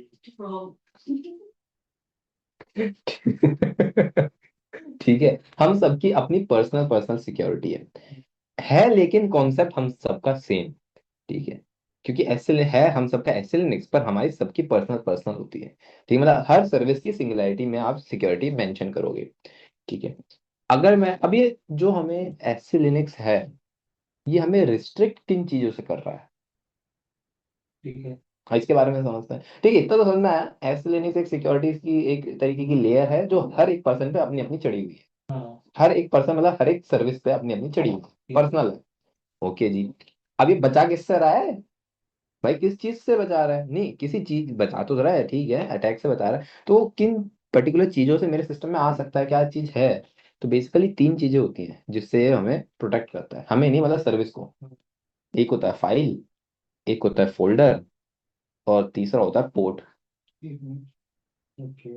है। ठीक है, हम सबकी अपनी पर्सनल पर्सनल सिक्योरिटी है लेकिन कॉन्सेप्ट हम सबका सेम। ठीक है, क्योंकि एसएल है हम सबका एसएल लिनक्स, पर हमारी सबकी पर्सनल पर्सनल होती है। ठीक है, मतलब हर सर्विस की सिंगुलैरिटी में आप सिक्योरिटी मेंशन करोगे। ठीक है, अगर मैं अब ये जो हमें एसएल लिनक्स है ये हमें रिस्ट्रिक्ट किन चीजों से कर रहा है, ठीक है। हाँ, इसके बारे में समझते हैं। ठीक है, इतना तो समझना है, एस लिनक्स एक सिक्योरिटी की एक तरीके की लेयर है जो हर एक पर्सन पे अपनी अपनी चढ़ी हुई है। हाँ। हर एक पर्सन मतलब हर एक सर्विस पे अपनी अपनी चढ़ी हुई है, पर्सनल है। ओके जी, अब ये बचा किससे रहा है भाई, किस चीज से बचा रहा है, नहीं किसी चीज बचा तो रहा है, ठीक है, अटैक से बचा रहा है, तो वो किन पर्टिकुलर चीजों से मेरे सिस्टम में आ सकता है, क्या चीज है। तो बेसिकली तीन चीजें होती हैं जिससे ये हमें प्रोटेक्ट करता है, हमें नहीं मतलब सर्विस को। एक होता है फाइल, एक होता है फोल्डर, और तीसरा होता है पोर्ट। ओके।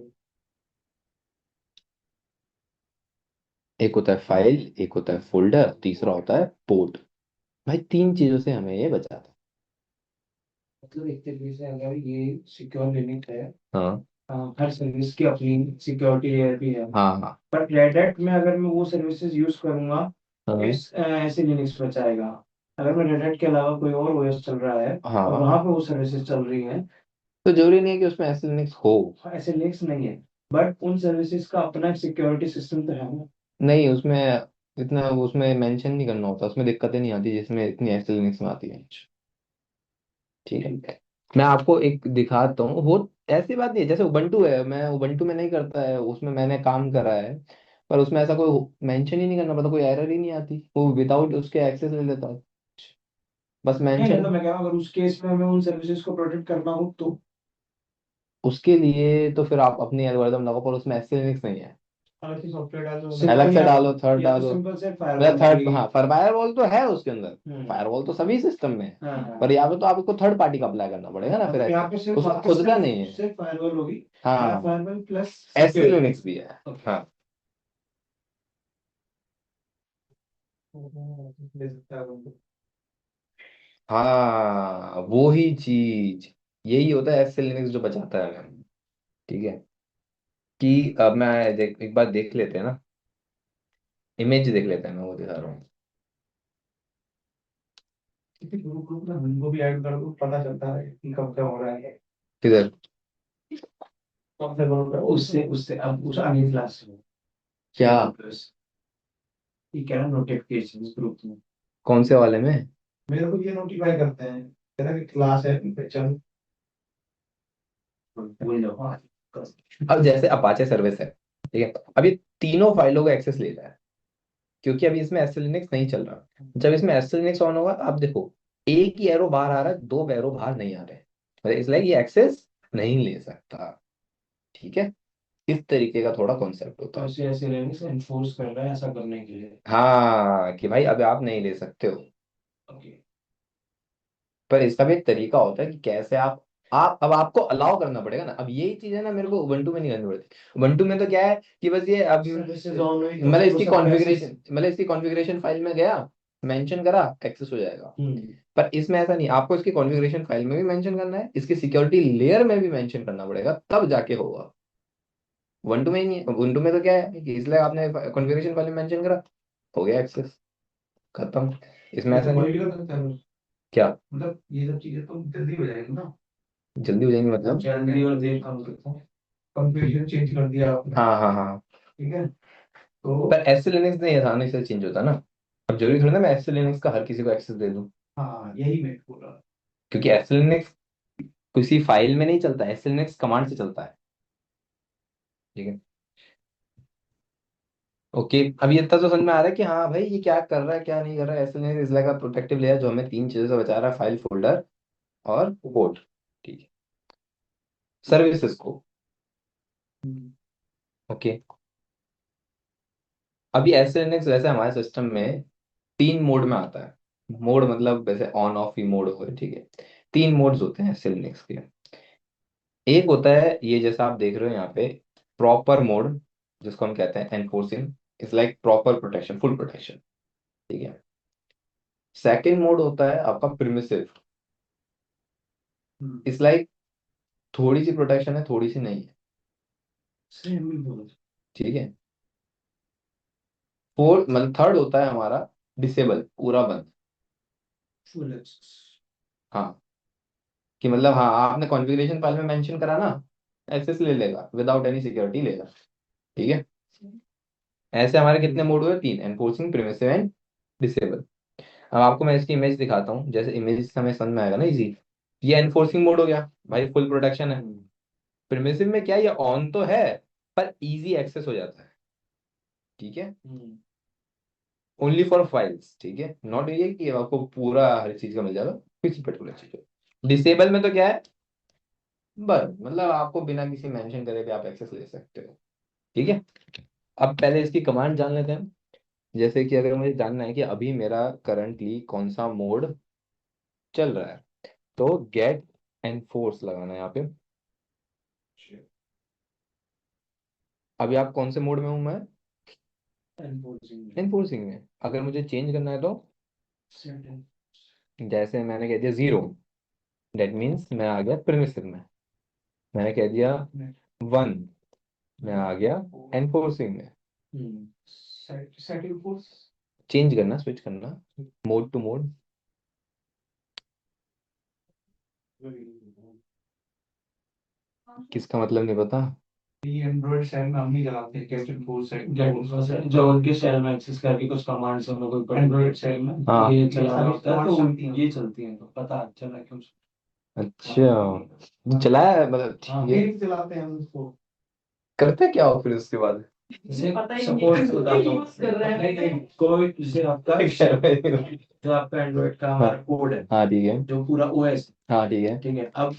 एक होता है फाइल, एक होता है फोल्डर, तीसरा होता है पोर्ट। भाई तीन चीजों से हमें ये बचाता मतलब एक तरीके से अगर ये सिक्योर लिनक्स है, है। हाँ हर सर्विस की अपनी सिक्योरिटी लेयर भी है। हाँ हाँ पर रेड हैट में अगर मैं वो सर्विसेज यूज करूंगा तो हाँ इस ऐसे लिनक्स बचाएगा। अगर मैं रेड हैट के अलावा कोई और ओएस चल रहा है और हाँ, वहां पे वो सर्विसेज चल रही हैं तो जरूरी नहीं है कि उसमें एस लिनक्स हो। ऐसे लिंक्स नहीं है, बट उन सर्विसेज का अपना सिक्योरिटी सिस्टम तो है ना। नहीं, उसमें इतना उसमें मेंशन नहीं करना होता, उसमें दिक्कतें नहीं आती जिसमें इतनी एस लिनक्स में आती है। ठीक है, मैं आपको एक दिखाता हूँ। वो ऐसी बात नहीं है, जैसे उबंटू है, मैं उबंटू में नहीं करता है, उसमें मैंने काम करा है, पर उसमें ऐसा कोई मेंशन ही नहीं करना पड़ता, कोई एरर ही नहीं आती, वो विदाउट उसके एक्सेस ले लेता है, बस नहीं नहीं, मेंशन। तो मैं कह रहा हूँ अगर उस केस में हमें उन सर्विसेज को प्रोटेक्ट करना हो तो। उसके लिए तो फिर आप अपनी एल्गोरिदम लगाओ, पर उसमें एस लिनक्स नहीं है। अलग से सॉफ्टवेयर डालो, अलग सिंपल से या डालो, थर्ड या तो डालो। सिंपल से मतलब फायरवॉल थर्ड, हाँ, क्रिएट। फायरवॉल तो है उसके अंदर, हम्म। फायरवॉल तो सभी सिस्टम में है, हाँ हाँ। पर यहाँ पे तो आपको थर्ड पार्टी का अप्लाई करना पड़ेगा ना, फिर मतलब यहाँ ऐसे पे सिर्फ उसका आपके खुद का सिर्फ नहीं है। सिर्फ फायरवॉल होगी, या हाँ, firewall plus S security. Linux भी है। हाँ ले सकता है बंदा। हाँ, वो ही चीज, यही होता है एस लिनक्स जो बचाता है हमें। ठीक है, कि अब मैं एक बार देख लेते हैं ना, इमेज देख लेते हैं, मैं वो दिखा रहा हूँ। किसी ग्रुप ग्रुप में उनको भी ऐड कर दो, पता चलता है कि कब क्या हो रहा है। किधर? कौन सा ग्रुप है, उससे उससे अब उस आगे क्लास में क्या? ये क्या नोटिफिकेशन ग्रुप में कौन से वाले में? मेरे को ये नोटिफाई करते हैं, कहता कि क्लास है चल भूल जाओ। हाँ, अब जैसे अपाचे सर्विस है, ठीक है, अब ये तीनों फाइलों का एक्सेस ले रहा है, क्योंकि अभी इसमें एस लिनक्स नहीं चल रहा। जब इसमें एस लिनक्स ऑन होगा, आप देखो, एक ही एरो बाहर आ रहा है, दो एरो बाहर नहीं आ रहे, मतलब इसलिए ये एक्सेस नहीं ले सकता। ठीक है, इस तरीके का थोड़ा कॉन्सेप्ट होता तो है। ऐसे ऐसे रहने से एनफोर्स कर रहा है ऐसा करने के लिए। हाँ, कि भाई अब आप नहीं ले सकते हो, ओके। पर इसका भी एक तरीका होता है कि कैसे आप अब आपको अलाउ करना पड़ेगा ना। अब यही चीज है ना, मेरे को उबंटू में नहीं करनी पड़ती। उबंटू में तो क्या है कि बस ये अब सर्विसेज ऑन हुई तो मतलब वो इसकी सब क्लासेस। कॉन्फ़िगरेशन, मतलब इसकी कॉन्फ़िगरेशन फाइल में गया, मेंशन करा, एक्सेस हो जाएगा। पर इसमें ऐसा नहीं, आपको इसकी कॉन्फ़िगरेशन फाइल में भी मेंशन करना है, इसकी सिक्योरिटी लेयर में भी मेंशन करना पड़ेगा, तब जाके होगा। उबंटू में ही नहीं है। उबंटू में तो क्या है कि इसलिए आपने कॉन्फ़िगरेशन फाइल में मेंशन करा, हो गया एक्सेस, खत्म। इसमें ये ऐसा तो नहीं। कोई भी कर सकता है, क्या? मतलब ये सब चीजें तो जल्दी हो जाएगी ना। जल्दी हो जाएंगे मतलब? जल्दी और देर काम करता हूँ, कंप्यूटर चेंज कर दिया आपने। हाँ हाँ हाँ, ठीक है तो। पर एस लिनक्स नहीं आसानी से चेंज होता ना। अब जरूरी थोड़ी ना मैं एस लिनक्स का हर किसी को एक्सेस दे दूं, हाँ यही मैं बोल रहा क्योंकि एस लिनक्स किसी फाइल में नहीं चलता, एस लिनक्स कमांड से चलता है। ठीक है, ओके, अब ये इतना तो समझ में आ रहा है कि हाँ भाई ये क्या कर रहा है, क्या नहीं कर रहा है। एस लिनक्स इस का प्रोटेक्टिव लेयर जो हमें तीन चीजों से बचा रहा है, फाइल, फोल्डर और कोड। ठीक है, सर्विसेज को। हूँ। ओके, अभी एस लिनक्स वैसे हमारे सिस्टम में तीन मोड में आता है। मोड मतलब वैसे ऑन ऑफ ही मोड हो गए, ठीक है। तीन मोड्स होते हैं एस लिनक्स के। एक होता है ये जैसा आप देख रहे हो यहाँ पे, प्रॉपर मोड, जिसको हम कहते हैं enforcing, it's like proper protection, full protection. ठीक है। सेकंड मोड होता है आपका प्रिमिसिव, इट्स लाइक थोड़ी सी प्रोटेक्शन है, थोड़ी सी नहीं है। सेम ही बोलो। ठीक है। फोर्थ मतलब थर्ड होता है हमारा डिसेबल, पूरा बंद। Full access. हाँ, कि मतलब हाँ, आपने कॉन्फ़िगरेशन फाइल में मेंशन करा ना, एक्सेस ले लेगा, विदाउट एनी सिक्योरिटी लेगा। ठीक है, ऐसे हमारे कितने मोड हुए? तीन, एनफोर्सिंग, प्रिमिसिव एंड डिसेबल। अब आपको मैं इसकी इमेज दिखाता हूँ, जैसे इमेज से हमें समझ में आएगा ना इजी। ये एनफोर्सिंग मोड हो गया, भाई फुल प्रोटेक्शन है। प्रिमिसिव में क्या, ये ऑन तो है, पर इजी एक्सेस हो जाता है। ठीक है, ओनली फॉर फाइल्स। ठीक है, नॉट ये कि आपको पूरा हर चीज का मिल जाएगा, किसी पर्टिकुलर चीज का। डिसेबल में तो क्या है, बस मतलब आपको बिना किसी मेंशन करे भी आप एक्सेस ले सकते हो। ठीक है, अब पहले इसकी कमांड जान लेते हैं। जैसे कि अगर मुझे जानना है कि अभी मेरा करंटली कौन सा मोड चल रहा है, तो गेट एनफोर्स लगाना है यहाँ पे। अभी आप कौन से मोड में हूँ मैं? एनफोर्सिंग। एनफोर्सिंग में। अगर मुझे चेंज करना है तो, सेटिंग। जैसे मैंने कह दिया जीरो, दैट मीन्स मैं आ गया प्रिमिसिव में। मैंने कह दिया वन, मैं आ गया एनफोर्सिंग में। Setting force. चेंज करना, स्विच करना मोड टू मोड। किसका मतलब नहीं पता? ये एंड्रॉइड शेल में हम नहीं चलाते, कैप्टन फुल सेट जो उनके शेल में एक्सेस करके कुछ कमांड्स हम लोग एंड्रॉइड शेल में हाँ। ये चलाना होता है, तो ये चलती हैं, तो पता चला क्यों। अच्छा, चलाया है मतलब हाँ ये फिर चलाते हैं हम उसको। करते क्या हो फिर उसके बाद? जैसे पता ही नहीं सपोज है बताता हूँ, यूज कर रहा है। नहीं नहीं, कोई जैसे आपका जो आपका एंड्रॉइड का हमारा कोड है, हाँ ठीक है। जो पूरा ओएस, हाँ ठीक है। ठीक है, अब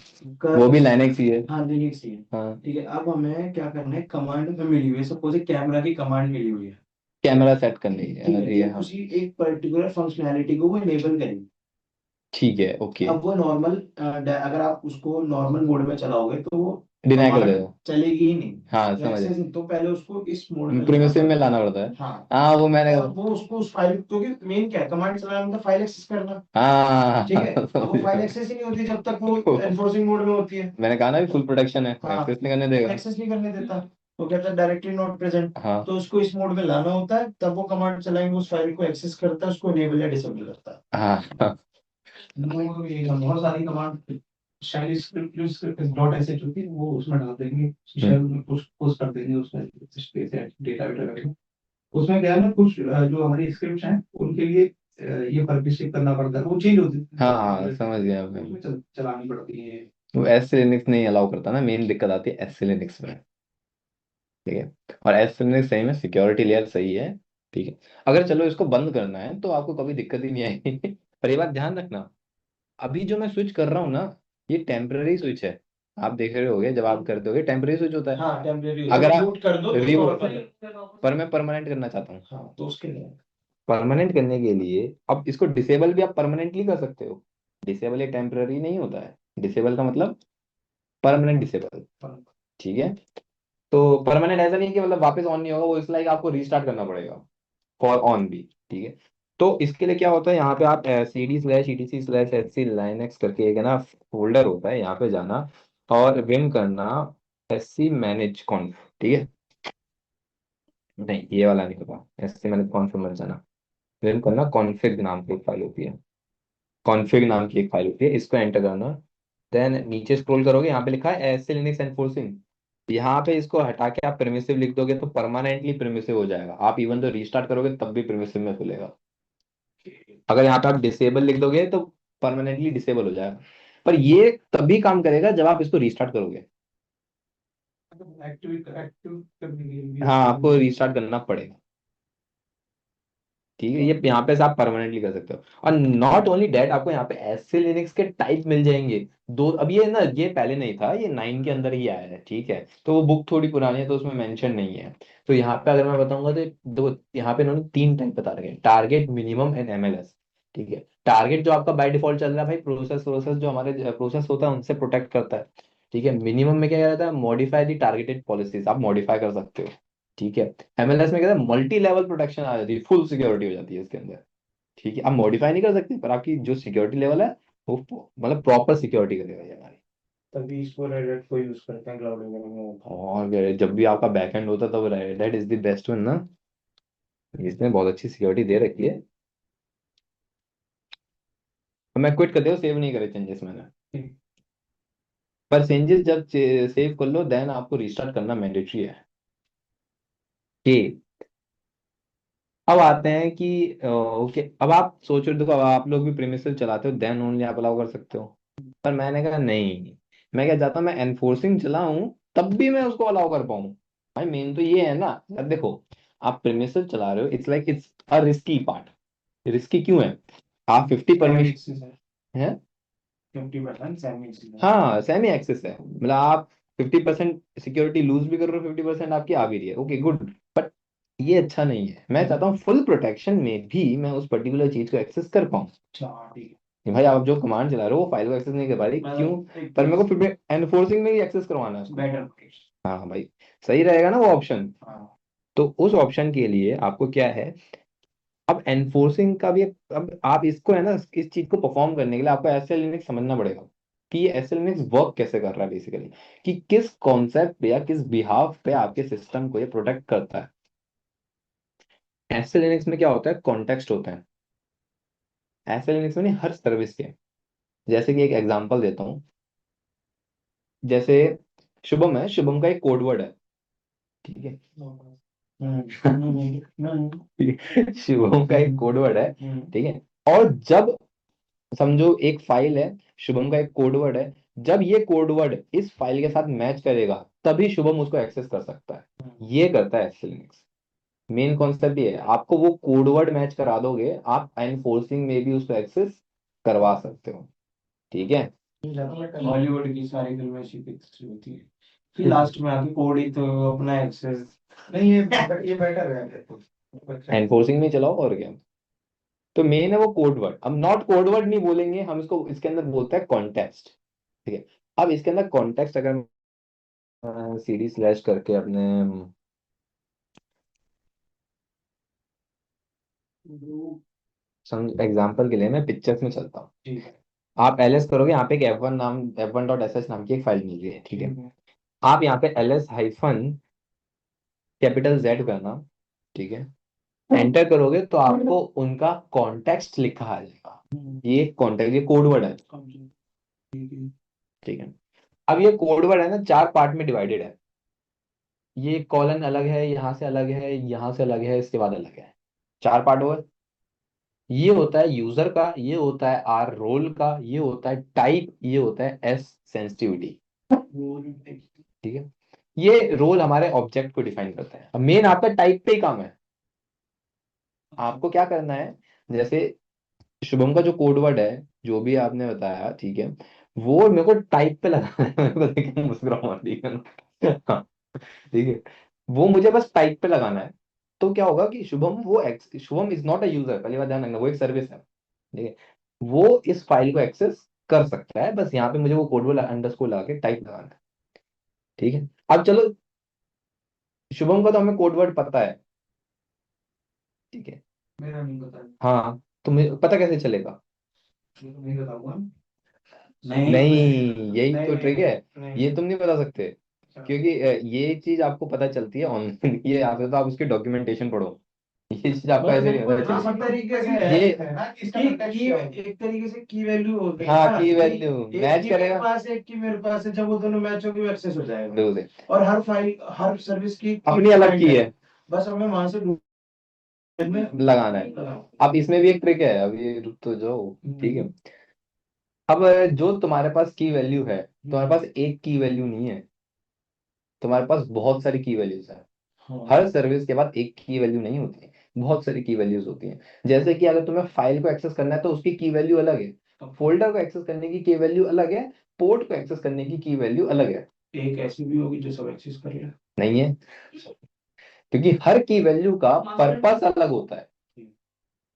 वो भी लाइनेक्स ही है। हाँ लिनक्स ही है, हाँ। ठीक है। अब हमें क्या करना है, कमांड में मिली हुई है, सपोज कैमरा की कमांड मिली हुई है, कैमरा सेट करने की ठीक है, है, ठीक है, तो हाँ। उसी एक पर्टिकुलर फंक्शनैलिटी को वो इनेबल करेगी। ठीक है, ओके। अब वो नॉर्मल, अगर आप उसको नॉर्मल मोड में चलाओगे तो वो डिनाई कर कमांड देगा। चलेगी ही नहीं, हाँ तो समझ एक्सेस नहीं, तो पहले उसको इस मोड में लाना प्रिमिसिव में पड़ता लाना पड़ता है। है। हाँ, हाँ वो मैंने। और वो उसको उस फाइल, क्योंकि मेन क्या है, कमांड चलाना मतलब फाइल एक्सेस करना, हाँ ठीक है, अब समझ वो फाइल गया। एक्सेस ही नहीं होती जब तक वो एनफोर्सिंग मोड में होती है। मैंने कहा ना भी फुल प्रोटेक्शन है, हाँ, एक्सेस नहीं करने देगा। एक्सेस नहीं करने देता, तो कहता है डायरेक्टली नॉट प्रेजेंट, हाँ तो उसको इस मोड में लाना होता है, तब वो कमांड चलाएंगे, उस फाइल को एक्सेस करता है, उसको इनेबल या डिसेबल करता है। हाँ हाँ। बहुत सारी कमांड शैल स्क्रिप्ट जो स्क्रिप्ट डॉट ऐसे होती है, वो उसमें डाल देंगे, शैल में पुश पुश कर देंगे, उसमें स्पेस है, डेटा वेटा करके। उसमें क्या है ना, कुछ जो हमारी स्क्रिप्ट हैं उनके लिए ये परमिशन करना पड़ता है, वो चेंज होती है, हाँ हाँ समझ गया मैं। उसमें चलानी पड़ती है। वो एस लिनक्स नहीं अलाउ करता ना, मेन दिक्कत आती है एस लिनक्स में। ठीक है। और एस लिनक्स सही में सिक्योरिटी लेयर सही है। ठीक है। अगर चलो इसको बंद करना है तो आपको कभी दिक्कत ही नहीं आएगी। पर ये बात ध्यान रखना, अभी जो मैं स्विच कर रहा हूँ ना, ये टेम्पररी स्विच है। आप देख रहे होगे जब आप करते होगे टेम्पररी स्विच होता है। हाँ टेम्परेरी, अगर आप रिबूट कर दो तो रिबूट, नॉर्मल। पर मैं परमानेंट करना चाहता हूँ। हाँ तो उसके लिए परमानेंट करने के लिए अब इसको डिसेबल भी आप परमानेंटली कर सकते हो। डिसेबल एक टेम्पररी नहीं होता है। डिसेबल का मतलब परमानेंट डिसेबल। ठीक है। तो परमानेंट ऐसा नहीं है कि मतलब वापस ऑन नहीं होगा, वो इस लाइक आपको रीस्टार्ट करना पड़ेगा फॉर ऑन भी। ठीक है। तो इसके लिए क्या होता है, यहाँ पे आप cd/etc/sc linux करके एक है ना फोल्डर होता है, यहाँ पे जाना और विम करना sc manage conf। ठीक है। नहीं ये वाला नहीं होगा, sc manage conf में मत जाना। विम करना config नाम की एक फाइल होती है। config नाम की एक फाइल होती है, इसको एंटर करना। देन नीचे स्क्रॉल करोगे, यहाँ पे लिखा है एस लिनक्स एनफोर्सिंग। यहाँ पे इसको हटा के आप प्रिमिसिव लिख दोगे तो परमानेंटली प्रिमिसिव हो जाएगा। आप इवन तो रीस्टार्ट करोगे तब भी प्रिमिसिव में खुलेगा। अगर यहाँ पे आप डिसेबल लिख दोगे तो परमानेंटली डिसेबल हो जाएगा। पर ये तभी काम करेगा जब आप इसको रीस्टार्ट करोगे। एक्टिव एक्टिव करने के लिए हाँ आपको रीस्टार्ट करना पड़ेगा। ठीक है। ये यहाँ पे से आप परमानेंटली कर सकते हो। और नॉट ओनली डैट, आपको यहाँ पे एससी लिनक्स के टाइप मिल जाएंगे। दो, अब ये ना ये पहले नहीं था, ये 9 के अंदर ही आया है। ठीक है। तो वो बुक थोड़ी पुरानी है तो उसमें मेंशन नहीं है। तो यहाँ पे अगर मैं बताऊंगा तो दो, यहाँ पे इन्होंने 3 टाइप बता रखे हैं, टारगेट, मिनिमम एंड एमएलएस। ठीक है। टारगेट जो आपका बाय डिफॉल्ट चल रहा है भाई, प्रोसेस प्रोसेस जो हमारे प्रोसेस होता है उनसे प्रोटेक्ट करता है। ठीक है। मिनिमम में क्या रहता है, मॉडिफाई दी टारगेटेड पॉलिसीज, आप मॉडिफाई कर सकते हो। ठीक है। एमएलएस में क्या है, मल्टी लेवल प्रोटेक्शन आ जाती है, फुल सिक्योरिटी हो जाती है इसके अंदर। ठीक है। आप मॉडिफाई नहीं कर सकते पर आपकी जो सिक्योरिटी लेवल है वो मतलब प्रॉपर सिक्योरिटी करेगा ये हमारी। तभी इसको रेडिट को यूज करते हैं क्लाउड वगैरह में। और जब भी आपका बैकएंड होता है तब red is the best one ना। इसने बहुत अच्छी सिक्योरिटी दे रखी है। तो मैं क्विट कर दिया, सेव नहीं करे चेंजेस मैंने। पर चेंजेस जब सेव कर लो देन आपको रिस्टार्ट करना मैंडेटरी है। कि अब आते हैं कि ओके, अब आप सोच रहे हो, देखो अब आप लोग भी प्रीमिसेस चलाते हो देन ओनली आप अलाउ कर सकते हो। पर मैंने कहा नहीं, मैं क्या चाहता हूँ, मैं एनफोर्सिंग चलाऊं तब भी मैं उसको अलाउ कर पाऊँ। भाई मेन तो ये है ना यार, देखो आप प्रीमिसेस चला रहे हो, it's like it's a risky part. Risky क्यों है? आप 50 परमिशन है। 50% सेमी है। हाँ सेमी एक्सेस है, मतलब आप 50% सिक्योरिटी लूज भी कर रहे हो, 50% आपकी आ भी रही है, ओके गुड। बट ये अच्छा नहीं है, मैं चाहता हूँ फुल प्रोटेक्शन में भी मैं उस पर्टिकुलर चीज को एक्सेस कर पाऊँ। अच्छा ठीक कि भाई आप जो कमांड चला रहे हो वो फाइल को एक्सेस नहीं कर पा रही, है, क्यों? पर मेरे को फिर भी एनफोर्सिंग में ही एक्सेस करवाना है उसको। बेटर। हाँ भाई, सही रहेगा ना वो ऑप्शन। हाँ तो उस ऑप्शन के लिए आपको क्या है, अब एनफोर्सिंग का भी अब आप इसको है ना, इस चीज को परफॉर्म करने के लिए आपको एस एल लिनक्स समझना पड़ेगा कि ये एस एल लिनक्स वर्क कैसे कर रहा है बेसिकली, कि किस कॉन्सेप्ट पे या किस बिहाफ पे आपके सिस्टम को ये प्रोटेक्ट करता है। एस एल लिनक्स में क्या होता है, कॉन्टेक्स्ट होता है। एस एल लिनक्स में नहीं, हर सर्विस के। जैसे कि एक एग्जांपल देता हूँ। जैसे शुभम है, शुभम का एक कोड वर्ड है, ठीक है। शुभम का एक कोड वर्ड है, ठीक है। और जब समझो एक फाइल है, शुभम का एक कोड वर्ड है, जब ये कोड वर्ड इस फाइल के साथ मैच करेगा तभी शुभम उसको एक्सेस कर सकता है। ये करता है एसएलएनएक्स। मेन कॉन्सेप्ट ये है, आपको वो कोड वर्ड मैच करा दोगे, आप एनफोर्सिंग में भी उसको एक्सेस करवा सकते हो, ठीक है। हॉलीवुड की सारी फिल्में ऐसी फिक्स होती है, फिर लास्ट में आके कोड ही तो अपना एक्सेस। नहीं ये बेटर है। एनफोर्सिंग में चलाओ और क्या। तो मेन है वो कोड वर्ड। अब नॉट कोड वर्ड नहीं बोलेंगे हम इसको, इसके अंदर बोलते हैं कॉन्टेक्स्ट, ठीक है। अब इसके अंदर कॉन्टेक्स्ट अगर सीडी स्लैश करके अपने समझ एग्जाम्पल के लिए मैं पिक्चर्स में चलता हूँ, ठीक है। आप एलएस करोगे, यहाँ पे एक F1 नाम F1 डॉट एस एच नाम की एक फाइल मिल गई है, ठीक है। आप यहाँ पे L S hyphen capital Z करना, ठीक है। एंटर करोगे तो आपको उनका कॉन्टेक्स्ट लिखा आ जाएगा। ये कॉन्टेक्स्ट, ये कोड वर्ड है, ठीक है। अब ये कोड वर्ड है ना, चार पार्ट में डिवाइडेड है। ये कॉलन अलग है, यहाँ से अलग है, यहाँ से अलग है, इसके बाद अलग है। चार पार्ट हुआ। ये होता है यूजर का, ये होता है आर रोल का, ये होता है टाइप, ये होता है एस सेंसिटिविटी, ठीक है। ये रोल हमारे ऑब्जेक्ट को डिफाइन करता है। अब मेन आपका टाइप पे ही काम है। आपको क्या करना है, जैसे शुभम का जो कोड वर्ड है, जो भी आपने बताया, ठीक है, वो मेरे को टाइप पे लगाना है। मेरे को देख के मुस्कुराऊंगा, ठीक है ना। हाँ, ठीक है। वो मुझे बस टाइप पे लगाना है। तो क्या होगा कि Shubham is not a user, पहली बात ध्यान रखना, वो एक सर्विस है, ठीक है। वो इस फाइल को एक्सेस कर सकता है, बस यहाँ पे मुझे वो कोड वर्ड अंडरस्कोर लगा के टाइप लगाना है, ठीक है। अब चलो, शुभम का तो हमें कोड वर्ड पता है, ठीक है। मेरा नहीं पता। हाँ, तुम्हें पता कैसे चलेगा? नहीं बताऊंगा। नहीं, यही तो नहीं ट्रिक है। नहीं ये तुम नहीं बता सकते, क्योंकि ये चीज आपको पता चलती है ऑनलाइन। ये यहाँ पे तो आप उसकी डॉक्यूमेंटेशन पढ़ो, ये चीज आपको ऐसे नहीं पता हाँ, चलेगी। तरीके से ये है ना कि इसका की एक तरीके से की वैल्यू होती है हाँ, ना, की कि वैल्यू एक मैच की मेरे करेगा। पास एक की मेरे पास है, जब वो दोनों मैच होंगे वो एक्सेस हो जाएगा। दूसरे और हर फाइल हर सर्विस की अपनी अलग की है, बस हमें वहां से लगाना है। अब इसमें भी एक ट्रिक है, अब ये रुक तो जाओ, ठीक है। अब जो तुम्हारे पास की वैल्यू है, तुम्हारे पास एक की वैल्यू नहीं है, तुम्हारे पास बहुत सारी की वैल्यूज है। हर सर्विस के बाद एक की वैल्यू नहीं होती है, बहुत सारी की वैल्यूज होती हैं। जैसे कि अगर तुम्हें फाइल को एक्सेस करना है तो उसकी की वैल्यू अलग है, फोल्डर को एक्सेस करने की वैल्यू अलग है, पोर्ट को एक्सेस करने की वैल्यू अलग है। एक ऐसी भी होगी जो सब एक्सेस कर ले। नहीं है, क्योंकि हर की वैल्यू का पर्पस अलग होता है।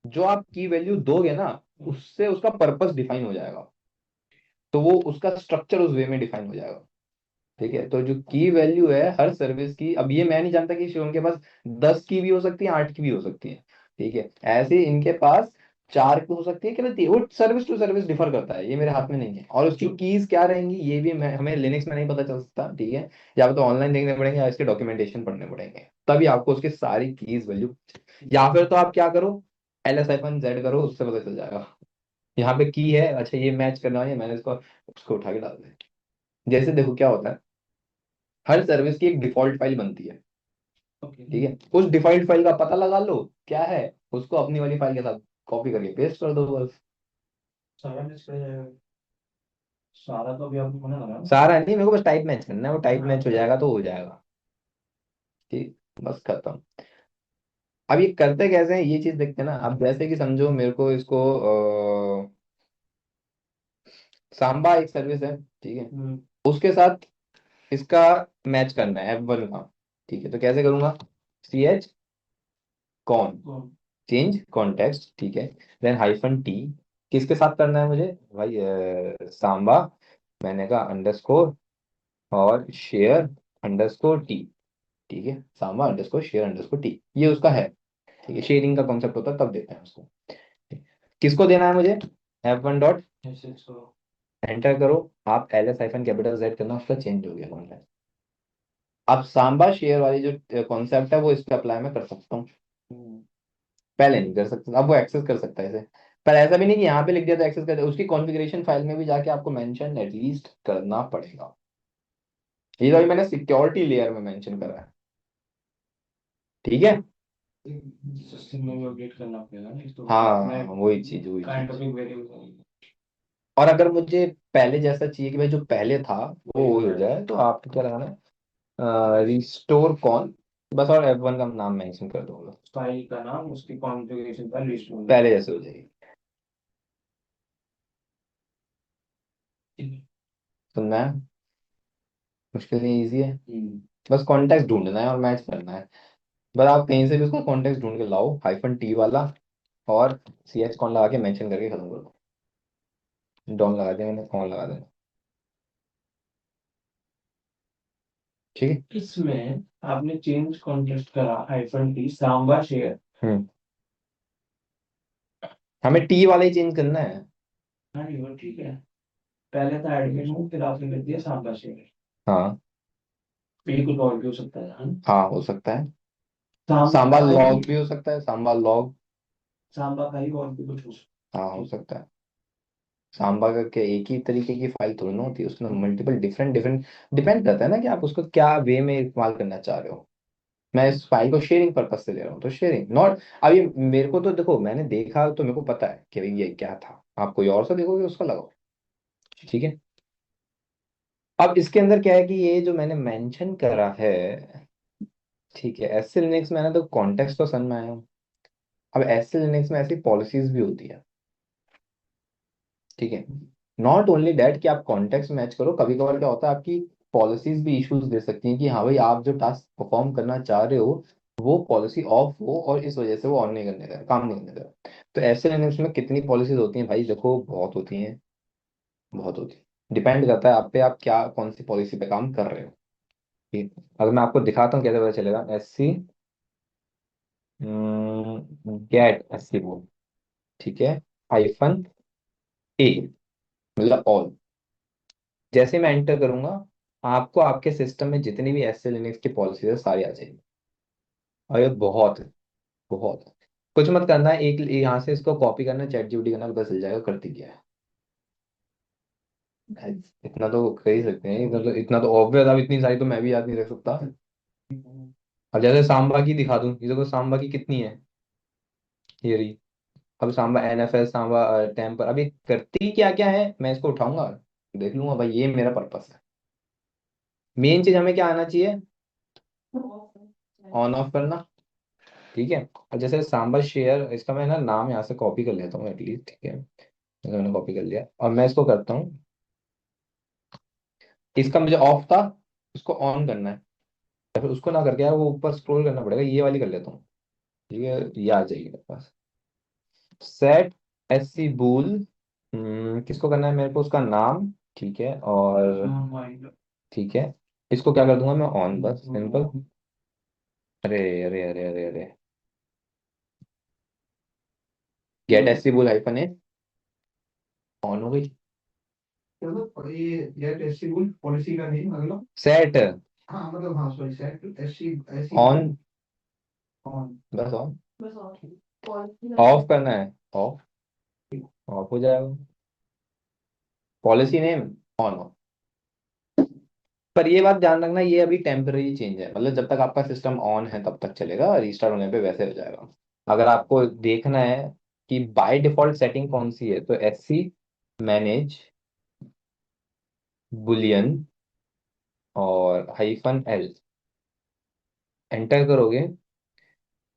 जो आप की वैल्यू दोगे ना, उससे उसका पर्पस डिफाइन हो जाएगा, तो वो उसका स्ट्रक्चर उस वे में डिफाइन हो जाएगा, ठीक है। तो जो की वैल्यू है हर सर्विस की, अब ये मैं नहीं जानता कि शिवम के पास 10 की भी हो सकती है, 8 की भी हो सकती है, ठीक है। ऐसे ही इनके पास 4 की हो सकती है, कि वो सर्विस टू सर्विस डिफर करता है, ये मेरे हाथ में नहीं है। और उसकी कीज क्या रहेंगी ये भी हमें लिनक्स में नहीं पता चल सकता, ठीक है। या तो ऑनलाइन देखने पड़ेंगे या इसके डॉक्यूमेंटेशन पढ़ने पड़ेंगे, तभी आपको उसकी सारी कीज वैल्यू। या फिर तो आप क्या करो, LS-Z करो, उससे पता चल जाएगा। यहाँ पे की है, अच्छा ये मैच करना है, मैंने इसको उसको उठा के डाल दिया। जैसे देखो क्या होता है, हर सर्विस की एक डिफॉल्ट फाइल बनती है, ठीक है। उस डिफॉल्ट फाइल का पता लगा लो क्या है, उसको अपनी वाली फाइल के साथ कॉपी करके पेस्ट कर दो बस। सारा मिस कर जाएगा। सारा तो अभी आपको मना लगा। सारा नहीं, मेरे को बस टाइप मैच करना है, वो टाइप मैच हो जाएगा तो हो जाएगा, ठीक, बस खत्म। अब ये करते कैसे हैं ये चीज देखते हैं ना। अब जैसे कि समझो मेरे को इसको सांबा एक सर्विस है, ठीक है, उसके साथ इसका मैच करना है F1 का, ठीक है। तो कैसे करूंगा, CH कॉन चेंज कॉन्टेक्स्ट, ठीक है। देन -T, किसके साथ करना है मुझे भाई, सांबा, मैंने कहा अंडरस्कोर और शेयर अंडरस्कोर टी, ठीक है। Samba underscore share underscore T, ये उसका है, ठीक है। शेयरिंग का कॉन्सेप्ट होता है तब देते हैं उसको, ठीक। किसको देना है मुझे, F1 डॉट एंटर करो, आप LS-Z करना, उसका चेंज हो गया कॉन्टेक्स्ट। अब सांबा शेयर वाली जो कॉन्सेप्ट है वो इस पे अप्लाई मैं कर सकता हूँ, पहले नहीं कर सकता, अब वो एक्सेस कर सकता है इसे। पर ऐसा भी नहीं कि यहाँ पे लिख दिया तो एक्सेस कर दिया, उसकी कॉन्फ़िगरेशन फाइल में भी जाके आपको मेंशन एटलीस्ट करना पड़ेगा, ये तो अभी मैंने सिक्योरिटी लेयर में मेंशन करा है, ठीक है। सिस्टम में अपडेट करना पड़ेगा ना तो हाँ मैं वही काइंड चीज। ऑफ एक वेरिएबल। और अगर मुझे पहले जैसा चाहिए कि भाई जो पहले था वो हो जाए, तो आपको क्या लगाना है, रिस्टोर कॉन, बस, और F1 का नाम मेंशन कर दूंगा, फाइल का नाम उसकी कॉन्फ़िगरेशन का लिस्ट में। पहले जैसे हो जाएगी। सुनना है, मुश्किल नहीं, इजी है। बस कॉन्टेक्स्ट ढूंढना है और मैच करना है। बस आप कहीं से भी उसका कॉन्टेक्स्ट ढूंढ के लाओ, -T वाला, और CH कॉन लगा के मेंशन करके खत्म कर दो। डॉन लगा दिया मैंने, कॉन लगा देना, ठीक है। इसमें आपने चेंज कॉन्टेक्स्ट करा -T सांबा शेयर। हम्म हमें T वाला ही चेंज करना है। हाँ ये वो ठीक है। पहले था एडमिन, फिर आपने कर दिया सांबा शेयर। हाँ ये कुछ और भी हो सकता है हाँ? हाँ, हो सकता है। सांबा सांबा का ही, लॉग भी हो सकता है, सांबा लॉग। सांबा का ही और भी कुछ हो सकता हाँ है। हो ठीक सकता है। सांबा का क्या एक ही तरीके की फाइल थोड़ी ना होती है, उसमें मल्टीपल डिफरेंट डिफरेंट, डिपेंड करता है ना कि आप उसको क्या वे में इस्तेमाल करना चाह रहे हो। मैं इस फाइल को शेयरिंग पर्पज से ले रहा हूँ, तो शेयरिंग नॉट। अभी मेरे को तो देखो, मैंने देखा तो मेरे को पता है कि भाई ये क्या था। आप कोई और सा देखोगे उसको लगाओ, ठीक है। अब इसके अंदर क्या है कि ये जो मैंने मेंशन करा है, ठीक है, एस लिनक्स मैंने तो कॉन्टेक्स्ट तो सन में आया हूँ। अब एस लिनक्स में ऐसी पॉलिसीज भी होती है, ठीक है। नॉट ओनली डैट कि आप कॉन्टेक्स्ट मैच करो, कभी कभार क्या होता है आपकी पॉलिसीज भी इश्यूज दे सकती हैं कि हाँ भाई आप जो टास्क परफॉर्म करना चाह रहे हो वो पॉलिसी ऑफ हो, और इस वजह से वो ऑन नहीं करने दे रहा, काम नहीं करने दे रहा। तो ऐसे लिनक्स में कितनी पॉलिसीज होती हैं भाई, देखो बहुत होती हैं, बहुत होती है। डिपेंड करता है आप पे, आप क्या कौन सी पॉलिसी पे काम कर रहे हो, ठीक है। अगर मैं आपको दिखाता हूँ कैसे पता चलेगा, SC वो, ठीक है, -A, मतलब ऑल। जैसे मैं एंटर करूंगा, आपको आपके सिस्टम में जितनी भी एस लिनक्स की पॉलिसीज है सारी आ जाएगी। और ये बहुत है, बहुत है। कुछ मत करना है, एक यहाँ से इसको कॉपी करना, ChatGPT करना, पता चल जाएगा करती क्या है। इतना तो कर ही सकते हैं, इतना तो ऑब्वियस। अब इतनी सारी तो मैं भी याद नहीं रख सकता। अब जैसे सांबा की दिखा दूं, ये देखो सांबा की कितनी है, ये रही। अब सांबा NFS, सांबा टेम्पर, अभी करती क्या क्या है, मैं इसको उठाऊंगा, देख लूंगा भाई, ये मेरा पर्पस है। मेन चीज हमें क्या आना चाहिए, ऑन ऑफ करना, ठीक है। और जैसे सांबा शेयर, इसका मैं ना नाम यहाँ से कॉपी कर लेता हूँ एटलीस्ट, ठीक है। जैसे मैंने कॉपी कर लिया और मैं इसको करता हूँ, इसका मुझे ऑफ था, इसको ऑन करना है। या फिर उसको ना करके यार वो ऊपर स्क्रॉल करना पड़ेगा, ये वाली कर लेता हूँ, ठीक है, ये आ जाएगी मेरे पास। सेट SC बूल, किसको करना है मेरे को, उसका नाम, ठीक है, और ठीक है, इसको क्या कर दूंगा मैं, ऑन, बस सिंपल। अरे अरे अरे अरे अरे, get SC bool -A, on हो गई। मतलब ये गेट एसिबल पॉलिसी का नहीं मतलब। सेट हाँ मतलब हाँ सॉरी सेट एसी ऐसी ऑन, ऑन। बस ऑन। बस और पॉलिसी ऑफ करना है, ऑफ, ऑफ हो जाएगा। पॉलिसी नेम ऑन हो। पर ये बात ध्यान रखना, ये अभी टेम्पररी चेंज है, मतलब जब तक आपका सिस्टम ऑन है तब तक चलेगा, रीस्टार्ट होने पे वैसे हो जाएगा। अगर आपको देखना है कि बाय डिफॉल्ट सेटिंग कौन सी है, तो SC मैनेज बुलियन और -L एंटर करोगे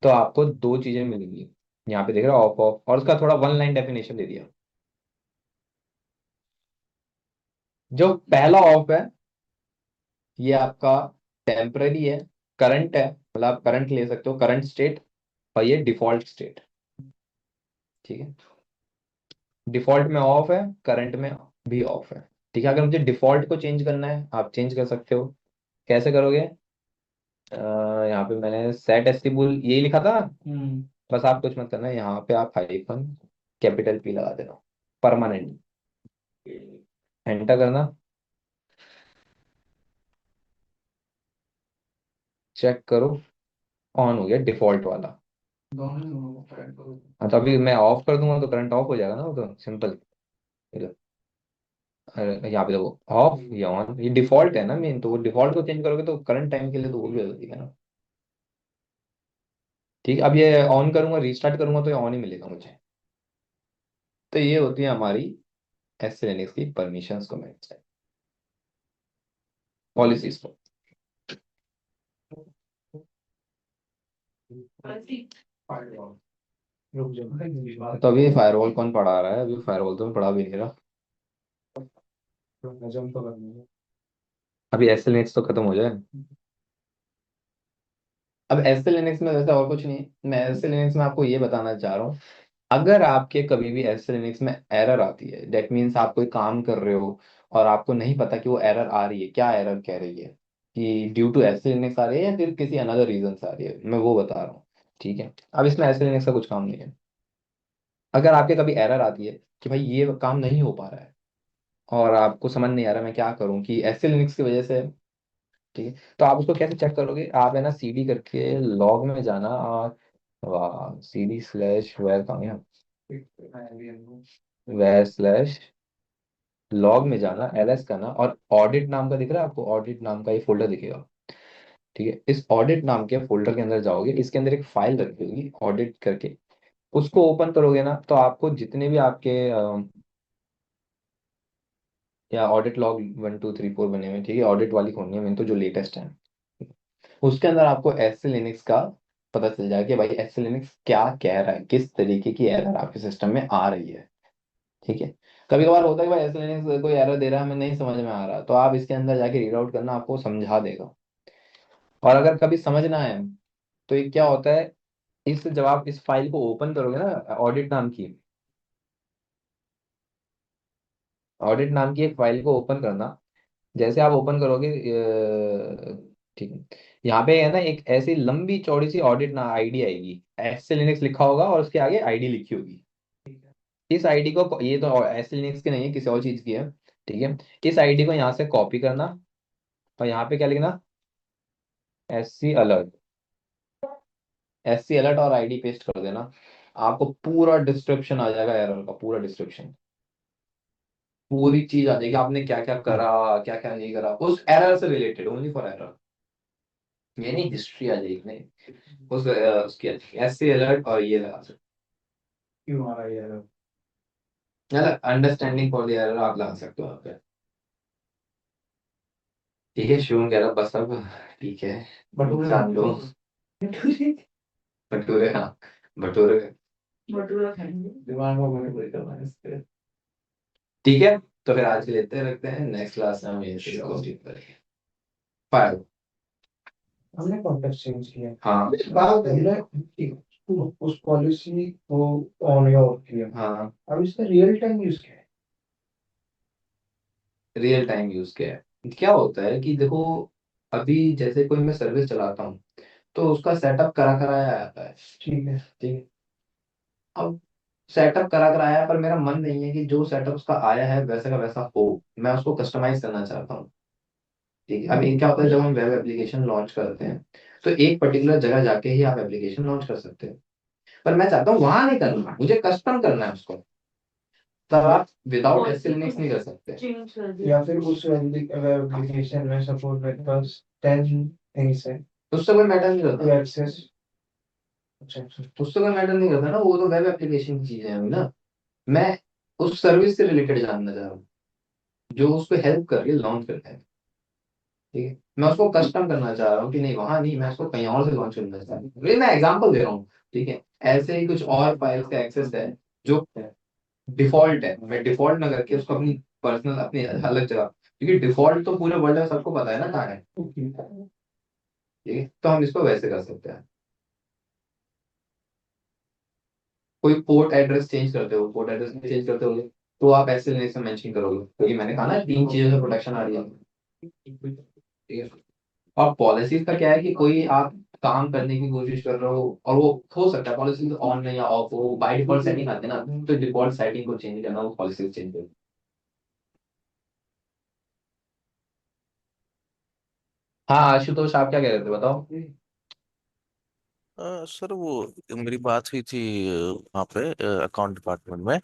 तो आपको दो चीजें मिलेंगी। यहाँ पे देख रहे हो, ऑफ ऑफ, और उसका थोड़ा वन लाइन डेफिनेशन दे दिया। जो पहला ऑफ है ये आपका टेम्पररी है, करंट है, मतलब आप करंट ले सकते हो, करंट स्टेट, और ये डिफॉल्ट स्टेट, ठीक है। डिफॉल्ट में ऑफ है, करंट में भी ऑफ है, ठीक है। अगर मुझे डिफॉल्ट को चेंज करना है आप चेंज कर सकते हो। कैसे करोगे, यहाँ पे मैंने सेट एस्टिबुल यही लिखा था, बस आप कुछ मत करना, यहाँ पे आप -P लगा देना, परमानेंट, एंटर करना, चेक करो, ऑन हो गया डिफॉल्ट वाला। दोनों को करंट हाँ, तो अभी मैं ऑफ कर दूंगा तो करंट ऑफ हो जाएगा ना, वो तो सिंपल। यहाँ पे देखो ऑफ या ऑन, ये डिफॉल्ट है ना मेन, तो वो डिफॉल्ट को चेंज करोगे तो करंट टाइम के लिए तो वो भी हो जाएगा ना। ठीक है, अब ये ऑन करूंगा रीस्टार्ट करूंगा तो ये ऑन ही मिलेगा मुझे। तो ये होती है हमारी एस लिनक्स की परमिशंस को मैनेज, पॉलिसीज को। रुक जाओ। तो अभी फायरवॉल कौन पढ़ा रहा है? अभी फायरवॉल तो मैं पढ़ा भी नहीं रहा। नजम तो करनी है। अभी एस लिनक्स तो खत्म हो जाए। अब एस लिनक्स में वैसे और कुछ नहीं, मैं एस लिनक्स में आपको ये बताना चाह रहा हूँ, अगर आपके कभी भी एस लिनक्स में एरर आती है, दैट मीन्स आप कोई काम कर रहे हो और आपको नहीं पता कि वो एरर आ रही है, क्या एरर कह रही है, कि ड्यू टू एस लिनक्स आ रही है या फिर किसी अनदर रीजन से आ रही है, मैं वो बता रहा हूँ। ठीक है, अब इसमें एस लिनक्स का कुछ काम नहीं है। अगर आपके कभी एरर आती है कि भाई ये काम नहीं हो पा रहा है और आपको समझ नहीं आ रहा मैं क्या करूं कि एस लिनक्स की वजह से, ठीक है, तो आप उसको कैसे चेक करोगे? आप है ना सीडी करके लॉग में जाना, और वाह सीडी स्लैश वेयर कहाँ है, वेयर स्लैश लॉग में जाना, एलएस करना, और ऑडिट नाम का दिख रहा है आपको, ऑडिट नाम का ये फोल्डर दिखेगा। ठीक है, इस ऑडिट नाम के फोल्डर के अंदर जाओगे, इसके अंदर एक फाइल रखी होगी ऑडिट करके, उसको ओपन करोगे ना तो आपको जितने भी आपके या ऑडिट लॉग 1 2 3 4 बने हुए हैं, ठीक है, ऑडिट वाली खोलनी है मैंने तो जो लेटेस्ट है, उसके अंदर आपको एस लिनक्स का पता चल जाएगा कि भाई एस लिनक्स क्या कह रहा है, किस तरीके की एरर आपके सिस्टम में आ रही है। ठीक है, कभी कभार होता है कि भाई एस लिनक्स कोई एरर दे रहा है, हमें नहीं समझ में आ रहा, तो आप इसके अंदर जाके रीड आउट करना, आपको समझा देगा। और अगर कभी समझना है तो ये क्या होता है, इस जब आप इस फाइल को ओपन करोगे ना, ऑडिट नाम की, ऑडिट नाम की एक फाइल को ओपन करना, जैसे आप ओपन करोगे ठीक है, यहाँ पे है ना एक ऐसी लंबी चौड़ी सी ऑडिट ना आईडी आएगी, एस लिनक्स लिखा होगा और उसके आगे आईडी लिखी होगी। इस आईडी को, ये तो एस लिनक्स की नहीं है, किसी और चीज की है। ठीक है, इस आईडी को यहाँ से कॉपी करना और यहाँ पे क्या लिखना, S C alert, S C alert और आईडी पेस्ट कर देना, आपको पूरा डिस्क्रिप्शन आ जाएगा एरर का, पूरा डिस्क्रिप्शन, पूरी चीज आ जाएगी, आपने क्या क्या करा, क्या क्या नहीं करा उस एरर से रिलेटेड, ओनली फॉर एरर, ये नहीं हिस्ट्री आ जाएगी नहीं, उस उसकी एस सी अलर्ट और ये लगा सकते, क्यों आ रहा है यार? मतलब अंडरस्टैंडिंग फॉर द एरर आप लगा सकते हो वहाँ पे। ठीक है, शिवम कह रहा बस अब ठीक है, भटूरे जान लो। भटूरे, हाँ भटूरे। भटूरा खाएंगे। दिमाग में भटूरे करना है इससे। ठीक है, तो फिर आज के लिए इतने रखते हैं, नेक्स्ट क्लास में हम ये चीज़ को ठीक करेंगे। फायर, हमने कॉन्टेक्स्ट चेंज किया। हाँ बात हमने उस पॉलिसी को ऑन या ऑफ किया। हाँ, अब इसका रियल टाइम यूज क्या है? रियल टाइम यूज किया है, क्या होता है कि देखो, अभी जैसे कोई मैं सर्विस चलाता हूँ तो उसका सेटअप करा कराया आता है। ठीक है। ठीक है, अब सेटअप करा कराया है, पर मेरा मन नहीं है कि जो सेटअप उसका आया है वैसा का वैसा हो, मैं उसको कस्टमाइज करना चाहता हूँ। ठीक है, अब ये क्या होता है, जब हम वेब एप्लीकेशन लॉन्च करते हैं तो एक पर्टिकुलर जगह जाके ही आप एप्लीकेशन लॉन्च कर सकते हैं, पर मैं चाहता हूँ वहां नहीं करना, मुझे कस्टम करना है उसको, तब आप विदाउट एस लिनक्स नहीं कर सकते। चेंज कर दिया। या फिर उस एप्लीकेशन में सपोज मेरे पास 10 थिंग्स है उससे कोई मैटर नहीं टू करता, एक्सेस। अच्छा अच्छा। उससे कोई मैटर नहीं करता ना, वो तो वेब एप्लीकेशन की चीजें हैं अभी ना, मैं उस सर्विस से रिलेटेड जानना चाह रहा हूँ जो उसको हेल्प कर रही है लॉन्च करने में। ठीक है, मैं उसको कस्टम करना चाह रहा हूँ कि नहीं वहां नहीं, मैं उसको कहीं और से लॉन्च करना चाह रहा हूँ, ये मैं एग्जांपल दे रहा हूँ। ठीक है, ऐसे ही कुछ और फाइल्स का एक्सेस है जो डिफॉल्ट है, मैं डिफॉल्ट ना करके उसको अपनी पर्सनल अपनी अलग जगह, क्योंकि डिफॉल्ट तो पूरे वर्ल्ड में सबको पता है ना कहाँ है। ठीक है, तो हम इसको वैसे कर सकते हैं, कोई पोर्ट एड्रेस चेंज करते हो, पोर्ट एड्रेस चेंज करते हो तो आप ऐसे लिनक्स में मेंशन करोगे, क्योंकि मैंने कहा ना 3 चीजों से प्रोटेक्शन आ रही है। ठीक है, और पॉलिसीज का क्या है कि कोई आप काम करने की कोशिश कर रहे हो और वो हो सकता है पॉलिसी ऑन या ऑफ हो, बाय डिफॉल्ट सेटिंग आते हैं ना, तो डिफॉल्ट सेटिंग को चेंज करना, वो पॉलिसी चेंज करना। हाँ आशुतोष, आप क्या कह रहे थे बताओ। सर वो मेरी बात हुई थी वहाँ पे अकाउंट डिपार्टमेंट में।